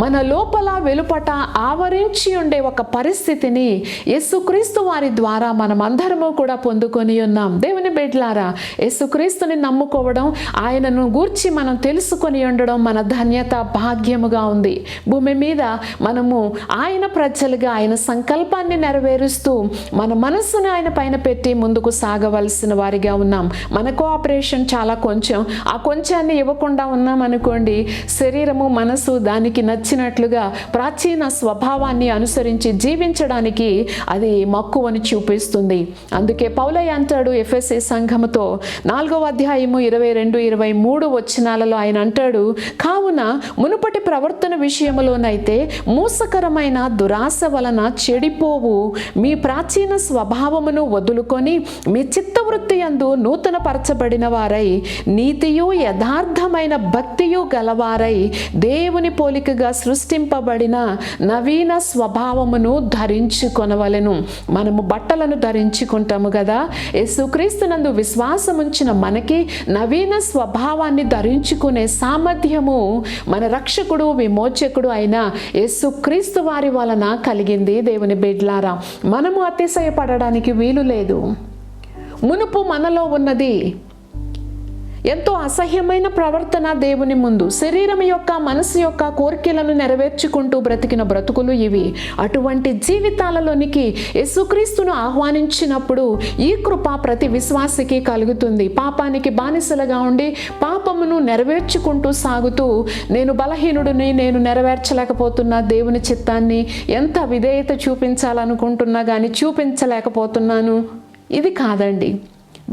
మన లోపల వెలుపట ఆవరించి ఉండే ఒక పరిస్థితిని యేసుక్రీస్తు వారి ద్వారా మనం అందరము కూడా పొందుకొని ఉన్నాం. దేవుని బిడ్డలారా, యేసుక్రీస్తుని నమ్ముకోవడం, ఆయనను గూర్చి మనం తెలుసుకొని ఉండడం మన ధన్యత, భాగ్యముగా ఉంది. భూమి మీద మనము ఆయన ప్రజలుగా ఆయన సంకల్పాన్ని నెరవేరుస్తూ మన మనస్సును ఆయన పైన పెట్టి ముందుకు సాగవలసిన వారిగా ఉన్నాం. మన కోఆపరేషన్ చాలా కొంచెం. ఆ కొంచాన్ని ఇవ్వకుండా ఉన్నాం అనుకోండి, శరీరము, మనసు దానికి నచ్చినట్లుగా ప్రాచీన స్వభావాన్ని అనుసరించి జీవించడానికి అది మక్కువని చూపిస్తుంది. అందుకే పౌలయ్య అంటాడు ఎఫెసీ సంఘముతో 4వ అధ్యాయము 22-23 వచనాలలో ఆయన అంటాడు, కావున మునుపటి ప్రవర్తన విషయములోనైతే మోసకరమైన దురాశ వలన చెడిపోవు మీ ప్రాచీన స్వభావమును వదులుకొని మీ చిత్తవృత్తి యందు నూతన పరచబడిన వారై నీతియు యథార్థమైన భక్తియు గలవారై దేవుని పోలికగా సృష్టింపబడిన నవీన స్వభావమును ధరించుకొనవలెను. మనము బట్టలను ధరించుకుంటాము కదా, యేసుక్రీస్తునందు విశ్వాసముంచిన మనకి నవీన స్వభావాన్ని ధరించుకునే సామర్థ్యము మన రక్షకుడు, విమోచకుడు అయిన యేసుక్రీస్తు వారి వలన కలిగింది. దేవుని బిడ్డలారా, మనము అతిశయపడడానికి వీలు లేదు. మునుపు మనలో ఉన్నది ఎంతో అసహ్యమైన ప్రవర్తన దేవుని ముందు, శరీరం యొక్క, మనసు యొక్క కోరికలను నెరవేర్చుకుంటూ బ్రతికిన బ్రతుకులు ఇవి. అటువంటి జీవితాలలోనికి యేసుక్రీస్తును ఆహ్వానించినప్పుడు ఈ కృప ప్రతి విశ్వాసికి కలుగుతుంది. పాపానికి బానిసలుగా ఉండి పాపమును నెరవేర్చుకుంటూ సాగుతూ నేను బలహీనుడిని, నేను నెరవేర్చలేకపోతున్నా దేవుని చిత్తాన్ని, ఎంత విధేయత చూపించాలనుకుంటున్నా కానీ చూపించలేకపోతున్నాను, ఇది కాదండి.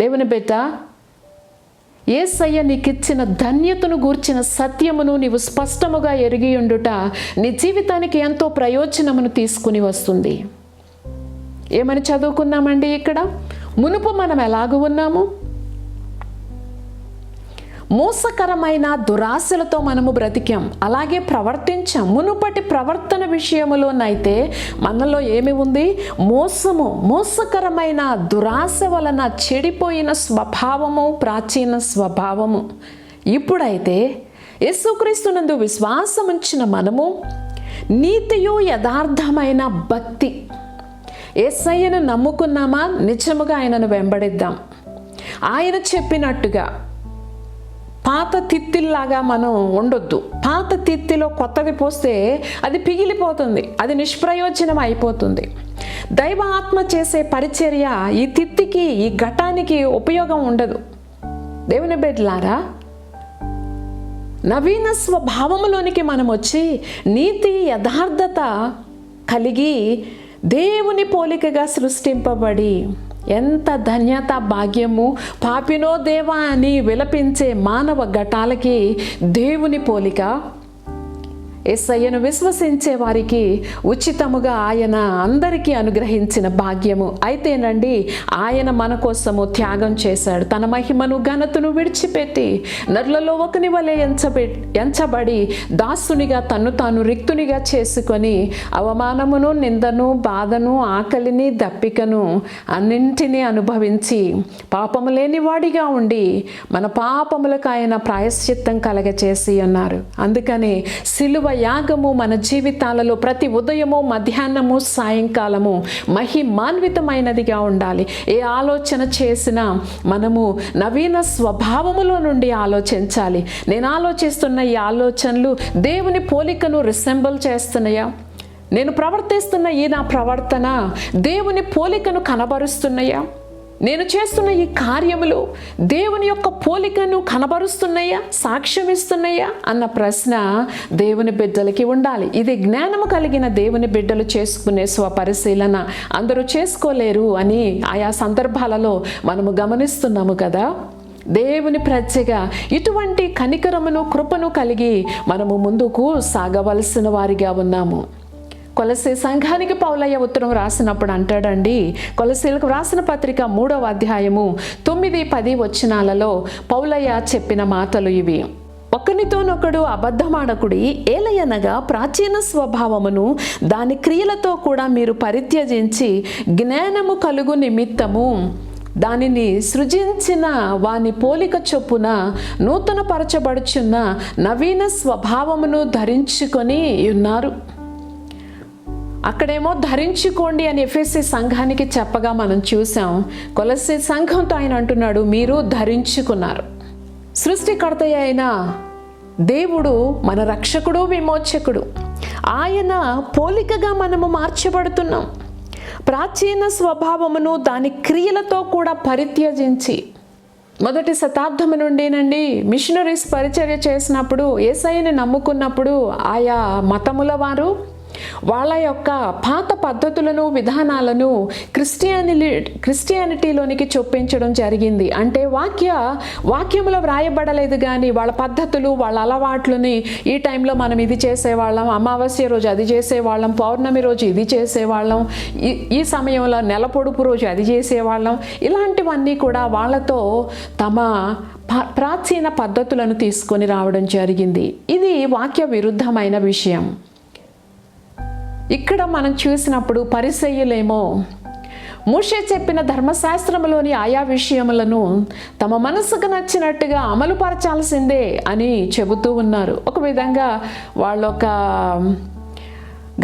దేవుని బిడ్డ, యేసయ్య నీకిచ్చిన ధన్యతను గూర్చిన సత్యమును నీవు స్పష్టముగా ఎరిగి ఉండుట నీ జీవితానికి ఎంతో ప్రయోజనమును తీసుకుని వస్తుంది. ఏమని చదువుకున్నామండి ఇక్కడ? మునుపు మనం ఎలాగూ ఉన్నాము? మోసకరమైన దురాశలతో మనము బ్రతికాం, అలాగే ప్రవర్తించాం. మునుపటి ప్రవర్తన విషయములోనైతే మనలో ఏమి ఉంది? మోసము, మోసకరమైన దురాశ వలన చెడిపోయిన స్వభావము, ప్రాచీన స్వభావము. ఇప్పుడైతే యేసుక్రీస్తునందు విశ్వాసముంచిన మనము నీతియు యథార్థమైన భక్తి, యేసయ్యను నమ్ముకున్నామా, నిజముగా ఆయనను వెంబడిద్దాం. ఆయన చెప్పినట్టుగా పాత తిత్తిల్లాగా మనం ఉండొద్దు. పాత తిత్తిలో కొత్తది పోస్తే అది పిగిలిపోతుంది, అది నిష్ప్రయోజనం అయిపోతుంది. దైవ ఆత్మ చేసే పరిచర్య ఈ తిత్తికి, ఈ ఘటానికి ఉపయోగం ఉండదు. దేవుని బిడ్డలారా, నవీన స్వభావములోనికి మనం వచ్చి నీతి యథార్థత కలిగి దేవుని పోలికగా సృష్టింపబడి, ఎంత ధన్యత భాగ్యము! పాపినో దేవా అని విలపించే మానవ ఘటాలకి దేవుని పోలిక. యేసయ్యను విశ్వసించే వారికి ఉచితముగా ఆయన అందరికీ అనుగ్రహించిన భాగ్యము. అయితేనండి, ఆయన మన కోసము త్యాగం చేశాడు. తన మహిమను ఘనతను విడిచిపెట్టి నరులలో ఒకని వలె ఎంచబడి దాసునిగా తన్ను తాను రిక్తునిగా చేసుకొని అవమానమును, నిందను, బాధను, ఆకలిని, దప్పికను అన్నింటినీ అనుభవించి పాపము లేని వాడిగా ఉండి మన పాపములకు ఆయన ప్రాయశ్చిత్తం కలగచేసి ఉన్నారు. అందుకని సిలువ యాగము మన జీవితాలలో ప్రతి ఉదయము, మధ్యాహ్నము, సాయంకాలము మహిమాన్వితమైనదిగా ఉండాలి. ఏ ఆలోచన చేసినా మనము నవీన స్వభావములో నుండి ఆలోచించాలి. నేను ఆలోచిస్తున్న ఈ ఆలోచనలు దేవుని పోలికను రిసెంబుల్ చేస్తున్నాయా? నేను ప్రవర్తిస్తున్న ఈ నా ప్రవర్తన దేవుని పోలికను కనబరుస్తున్నాయా? నేను చేస్తున్న ఈ కార్యములు దేవుని యొక్క పోలికను కనబరుస్తున్నాయా, సాక్ష్యం ఇస్తున్నాయా అన్న ప్రశ్న దేవుని బిడ్డలకి ఉండాలి. ఇది జ్ఞానము కలిగిన దేవుని బిడ్డలు చేసుకునే స్వపరిశీలన. అందరూ చేసుకోలేరు అని ఆయా సందర్భాలలో మనము గమనిస్తున్నాము కదా. దేవుని ప్రత్యేక ఇటువంటి కనికరమును, కృపను కలిగి మనము ముందుకు సాగవలసిన వారిగా ఉన్నాము. కొలసీ సంఘానికి పౌలయ్య ఉత్తరం రాసినప్పుడు అంటాడండి, కొలసీలకు రాసిన పత్రిక 3వ అధ్యాయము 9-10 వచనాలలో పౌలయ్య చెప్పిన మాటలు ఇవి. ఒకనితోనొకడు అబద్ధమాడకుడి, ఏలయనగా ప్రాచీన స్వభావమును దాని క్రియలతో కూడా మీరు పరిత్యజించి జ్ఞానము కలుగు నిమిత్తము దానిని సృజించిన వాని పోలిక చొప్పున నూతన పరచబడుచున్న నవీన స్వభావమును ధరించుకొని ఉన్నారు. అక్కడేమో ధరించుకోండి అని ఎఫెసీ సంఘానికి చెప్పగా మనం చూసాం. కొలసీ సంఘంతో ఆయన అంటున్నాడు, మీరు ధరించుకున్నారు. సృష్టికర్త అయిన దేవుడు మన రక్షకుడు, విమోచకుడు. ఆయన పోలికగా మనము మార్చబడుతున్నాం. ప్రాచీన స్వభావమును దాని క్రియలతో కూడా పరిత్యజించి, మొదటి శతాబ్దము నుండేనండి మిషనరీస్ పరిచర్య చేసినప్పుడు, యేసయ్యని నమ్ముకున్నప్పుడు ఆయా మతముల వారు వాళ్ళ యొక్క పాత పద్ధతులను, విధానాలను క్రిస్టియానిటీలోనికి చొప్పించడం జరిగింది. అంటే వాక్యములో వ్రాయబడలేదు, కానీ వాళ్ళ పద్ధతులు, వాళ్ళ అలవాట్లని, ఈ టైంలో మనం ఇది చేసేవాళ్ళం, అమావాస్య రోజు అది చేసేవాళ్ళం, పౌర్ణమి రోజు ఇది చేసేవాళ్ళం, ఈ సమయంలో నెల పొడుపు రోజు అది చేసేవాళ్ళం, ఇలాంటివన్నీ కూడా వాళ్ళతో తమ ప్రాచీన పద్ధతులను తీసుకొని రావడం జరిగింది. ఇది వాక్య విరుద్ధమైన విషయం. ఇక్కడ మనం చూసినప్పుడు పరిసయ్యులేమో మోషే చెప్పిన ధర్మశాస్త్రములోని ఆయా విషయములను తమ మనసుకు నచ్చినట్టుగా అమలుపరచాల్సిందే అని చెబుతూ ఉన్నారు. ఒక విధంగా వాళ్ళొక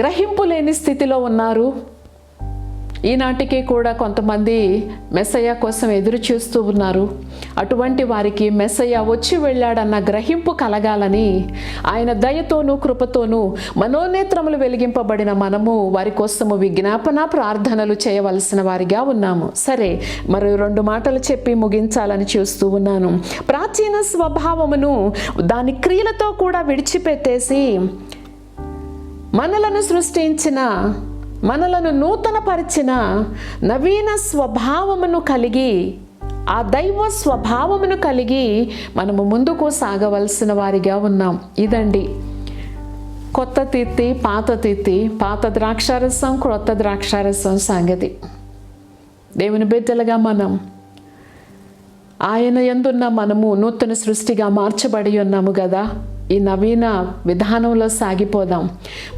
గ్రహింపు లేని స్థితిలో ఉన్నారు. ఈనాటికి కూడా కొంతమంది మెస్సయ్య కోసం ఎదురు చూస్తూ ఉన్నారు. అటువంటి వారికి మెస్సయ్య వచ్చి వెళ్ళాడన్న గ్రహింపు కలగాలని ఆయన దయతోనూ కృపతోనూ మనోనేత్రములు వెలిగింపబడిన మనము వారి కోసము విజ్ఞాపన ప్రార్థనలు చేయవలసిన వారిగా ఉన్నాము. సరే, మరి 2 మాటలు చెప్పి ముగించాలని చూస్తూ ఉన్నాను. ప్రాచీన స్వభావమును దాని క్రియలతో కూడా విడిచిపెట్టేసి మనలను సృష్టించిన, మనలను నూతనపరిచిన నవీన స్వభావమును కలిగి, ఆ దైవ స్వభావమును కలిగి మనము ముందుకు సాగవలసిన వారిగా ఉన్నాం. ఇదండి కొత్త తిత్తి, పాత తిత్తి, పాత ద్రాక్షారసం, క్రొత్త ద్రాక్షారసం సంగతి. దేవుని బిడ్డలుగా మనం ఆయన యందున్న మనము నూతన సృష్టిగా మార్చబడి ఉన్నాము కదా. ఈ నవీన విధానంలో సాగిపోదాం.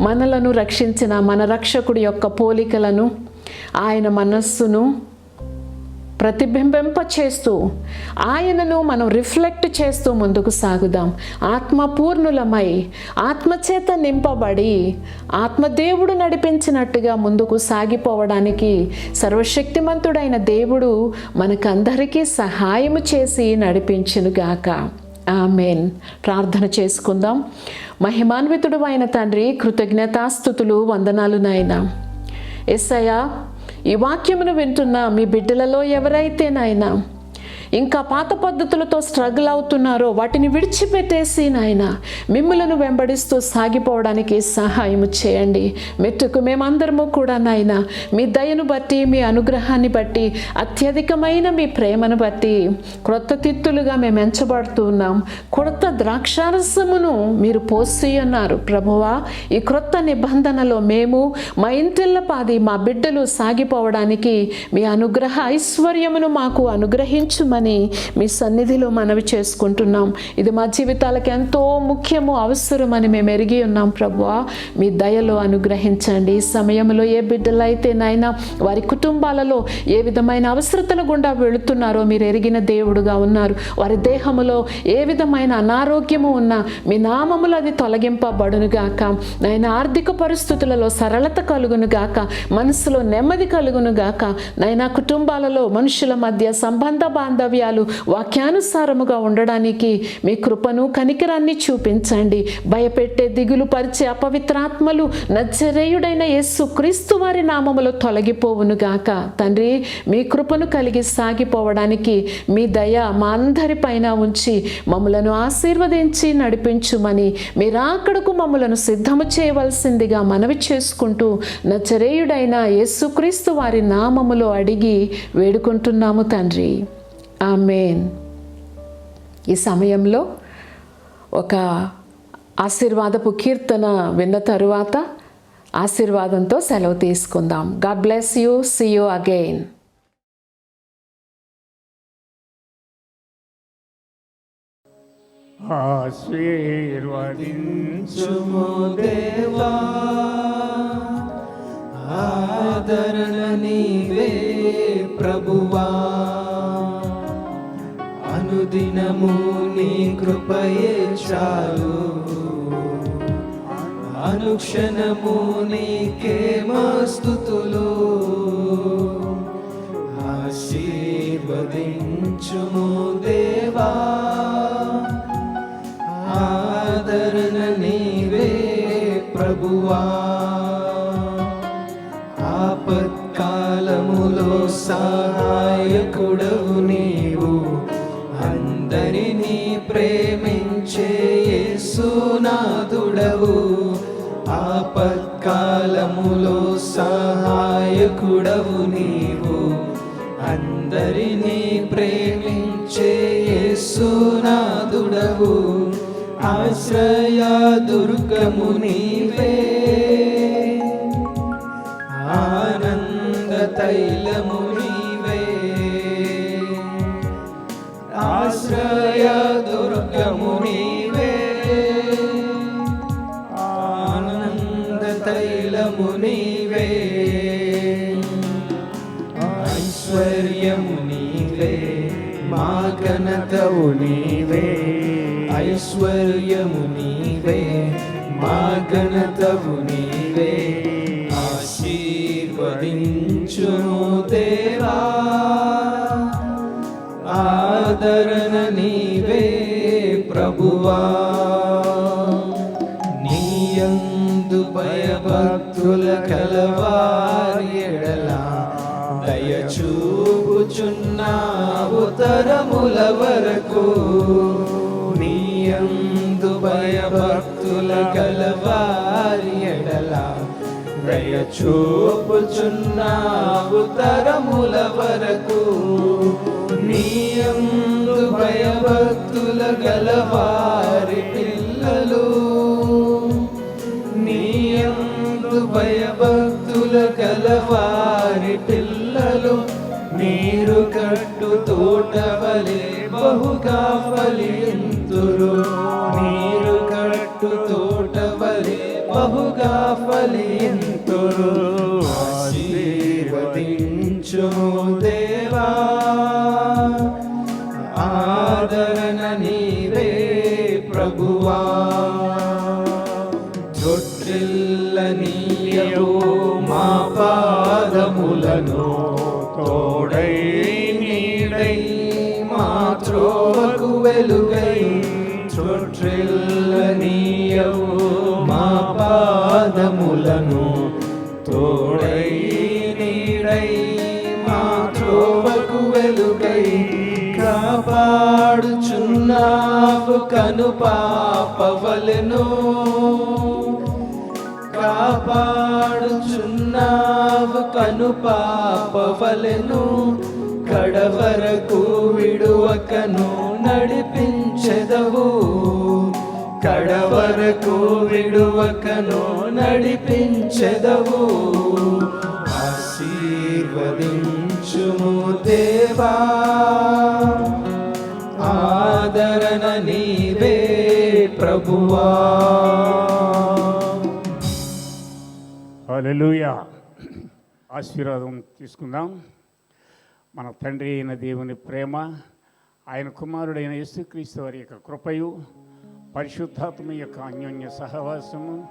మనలను రక్షించిన మన రక్షకుడి యొక్క పోలికలను, ఆయన మనస్సును ప్రతిబింబింప చేస్తూ, ఆయనను మనం రిఫ్లెక్ట్ చేస్తూ ముందుకు సాగుదాం. ఆత్మపూర్ణులమై, ఆత్మచేత నింపబడి, ఆత్మదేవుడు నడిపించినట్టుగా ముందుకు సాగిపోవడానికి సర్వశక్తిమంతుడైన దేవుడు మనకందరికీ సహాయము చేసి నడిపించునుగాక. ఆమేన్. ప్రార్థన చేసుకుందాం. మహిమాన్వితుడు అయిన తండ్రి, కృతజ్ఞతాస్తుతులు, వందనాలు నాయనా. యేసయ్యా, ఈ వాక్యమును వింటున్న మీ బిడ్డలలో ఎవరైతే నాయనా ఇంకా పాత పద్ధతులతో స్ట్రగుల్ అవుతున్నారో వాటిని విడిచిపెట్టేసి నాయన మిమ్ములను వెంబడిస్తూ సాగిపోవడానికి సహాయం చేయండి. మెట్టుకు మేమందరము కూడా నాయన మీ దయను బట్టి, మీ అనుగ్రహాన్ని బట్టి, అత్యధికమైన మీ ప్రేమను బట్టి క్రొత్త తిత్తులుగా మేము ఎంచబడుతూ ఉన్నాం. క్రొత్త ద్రాక్షారసమును మీరు పోసి ఉన్నారు ప్రభువా. ఈ క్రొత్త నిబంధనలో మేము, మా ఇంటిల్ల పాది, మా బిడ్డలు సాగిపోవడానికి మీ అనుగ్రహ ఐశ్వర్యమును మాకు అనుగ్రహించుమని మీ సన్నిధిలో మనవి చేసుకుంటున్నాం. ఇది మా జీవితాలకు ఎంతో ముఖ్యము, అవసరమని మేము ఎరిగి ఉన్నాం ప్రభువా. మీ దయలో అనుగ్రహించండి. ఈ సమయంలో ఏ బిడ్డలైతే నాయన వారి కుటుంబాలలో ఏ విధమైన అవసరతల గుండా వెళుతున్నారో మీరు ఎరిగిన దేవుడుగా ఉన్నారు. వారి దేహములో ఏ విధమైన అనారోగ్యము ఉన్నా మీ నామములో అది తొలగింపబడునుగాక. నాయన ఆర్థిక పరిస్థితులలో సరళత కలుగునుగాక, మనసులో నెమ్మది కలుగునుగాక. నాయన కుటుంబాలలో మనుషుల మధ్య సంబంధ బాంధవ్యాలు వాక్యానుసారముగా ఉండడానికి మీ కృపను కనికరాన్ని చూపించండి. భయపెట్టే, దిగులు పరిచే అపవిత్రాత్మలు నజరేయుడైన యేసు క్రీస్తు వారి నామములో తొలగిపోవునుగాక. తండ్రి, మీ కృపను కలిగి సాగిపోవడానికి మీ దయ మా అందరి పైన ఉంచి మమ్మలను ఆశీర్వదించి నడిపించుమని, మీరు అక్కడకు మమ్మలను సిద్ధము చేయవలసిందిగా మనవి చేసుకుంటూ నజరేయుడైన యేసుక్రీస్తు వారి నామములో అడిగి వేడుకుంటున్నాము తండ్రి. ఆమేన్. ఈ సమయంలో ఒక ఆశీర్వాదపు కీర్తన విన్న తరువాత ఆశీర్వాదంతో సెలవు తీసుకుందాం. God bless you. See you again. ఆశీర్వదించుము దేవా, ఆదరణ నీవే ప్రభువా. అనుదినము నీ కృపయే చాలు, అనుక్షణము నీకే మా స్తుతులు. ఆశీర్వదించుము దేవా, ఆదరణ నీవే ప్రభువా. ఆపత్కాలములో సహాయకుడవు నీవు, అందరినీ ప్రేమించే యేసునాథుడవు. ఆపత్కాలములో సహాయకుడవు నీవు, అందరినీ ప్రేమించే యేసునాథుడవు. ఆశ్రయ దుర్గము నీవే, ఆనంద తైలము నీవే. ఆశ్రయ దుర్గము నీవే, ఆనంద తైలము నీవే. ఐశ్వర్యము నీవే, మా ఘనతవు నీవే. ఐశ్వర్యము నీవే, మా ఘనతవు నీవే. ఆశీర్వదించుము దేవా, ఆదరణ నీవే ప్రభువా. నీయందు భయభక్తుల కలవారి ఎడల దయచూపుచున్నావు తరముల వరకు. నీయందు భయభక్తుల కలవారి ఎడల దయచూపుచున్నావు తరముల వరకు. నీయందు భయభక్తుల గలవారి పిల్లలు, నీయందు భయభక్తుల గలవారి పిల్లలు నీరు కట్టు తోటవలే బహుగా ఫలింతురు. నీరు కట్టు తోటవలే బహుగా ఫలింతురు. ఆశీర్వదించుము దేవా, ఆదరణ నీవే ప్రభువా. తొట్టిల్లనీయవు మా పాదములను, తోడై నీడై మా త్రోవకు వెలుగై. తొట్టిల్లనీయవు మా పాదములను, తోడై నీడై మా త్రోవకు వెలుగై. కాపాడుచున్నావు కను పాపవలెను కాపాడుచున్నావు కను పాపవలెను కడవరకు విడువకను నడిపించెదవు కడవరకు విడువకను నడిపించెదవు ఆశీర్వదించుము దేవా ఆదరణ నీవే ప్రభువా. హల్లెలూయా. ఆశీర్వాదం తీసుకుందాం. మన తండ్రి అయిన దేవుని ప్రేమ, ఆయన కుమారుడైన యేసుక్రీస్తు వారి యొక్క కృపయు, పరిశుద్ధాత్మ యొక్క అన్యోన్య సహవాసము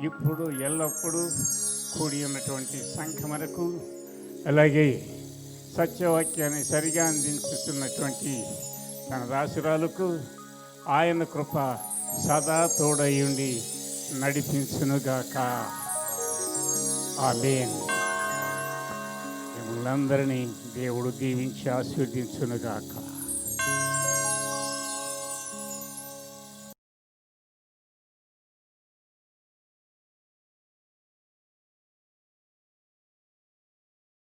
ఇప్పుడు ఎల్లప్పుడూ కూడి ఉన్నటువంటి సంఘమునకు, అలాగే సత్యవాక్యాన్ని సరిగా అందించుతున్నటువంటి తన దాసురాలకు ఆయన కృప సదా తోడయుండి నడిపించునుగాక. ఆమేన్. మిమ్మల్ని అందరినీ దేవుడు దీవించి ఆశీర్వదించునుగాక.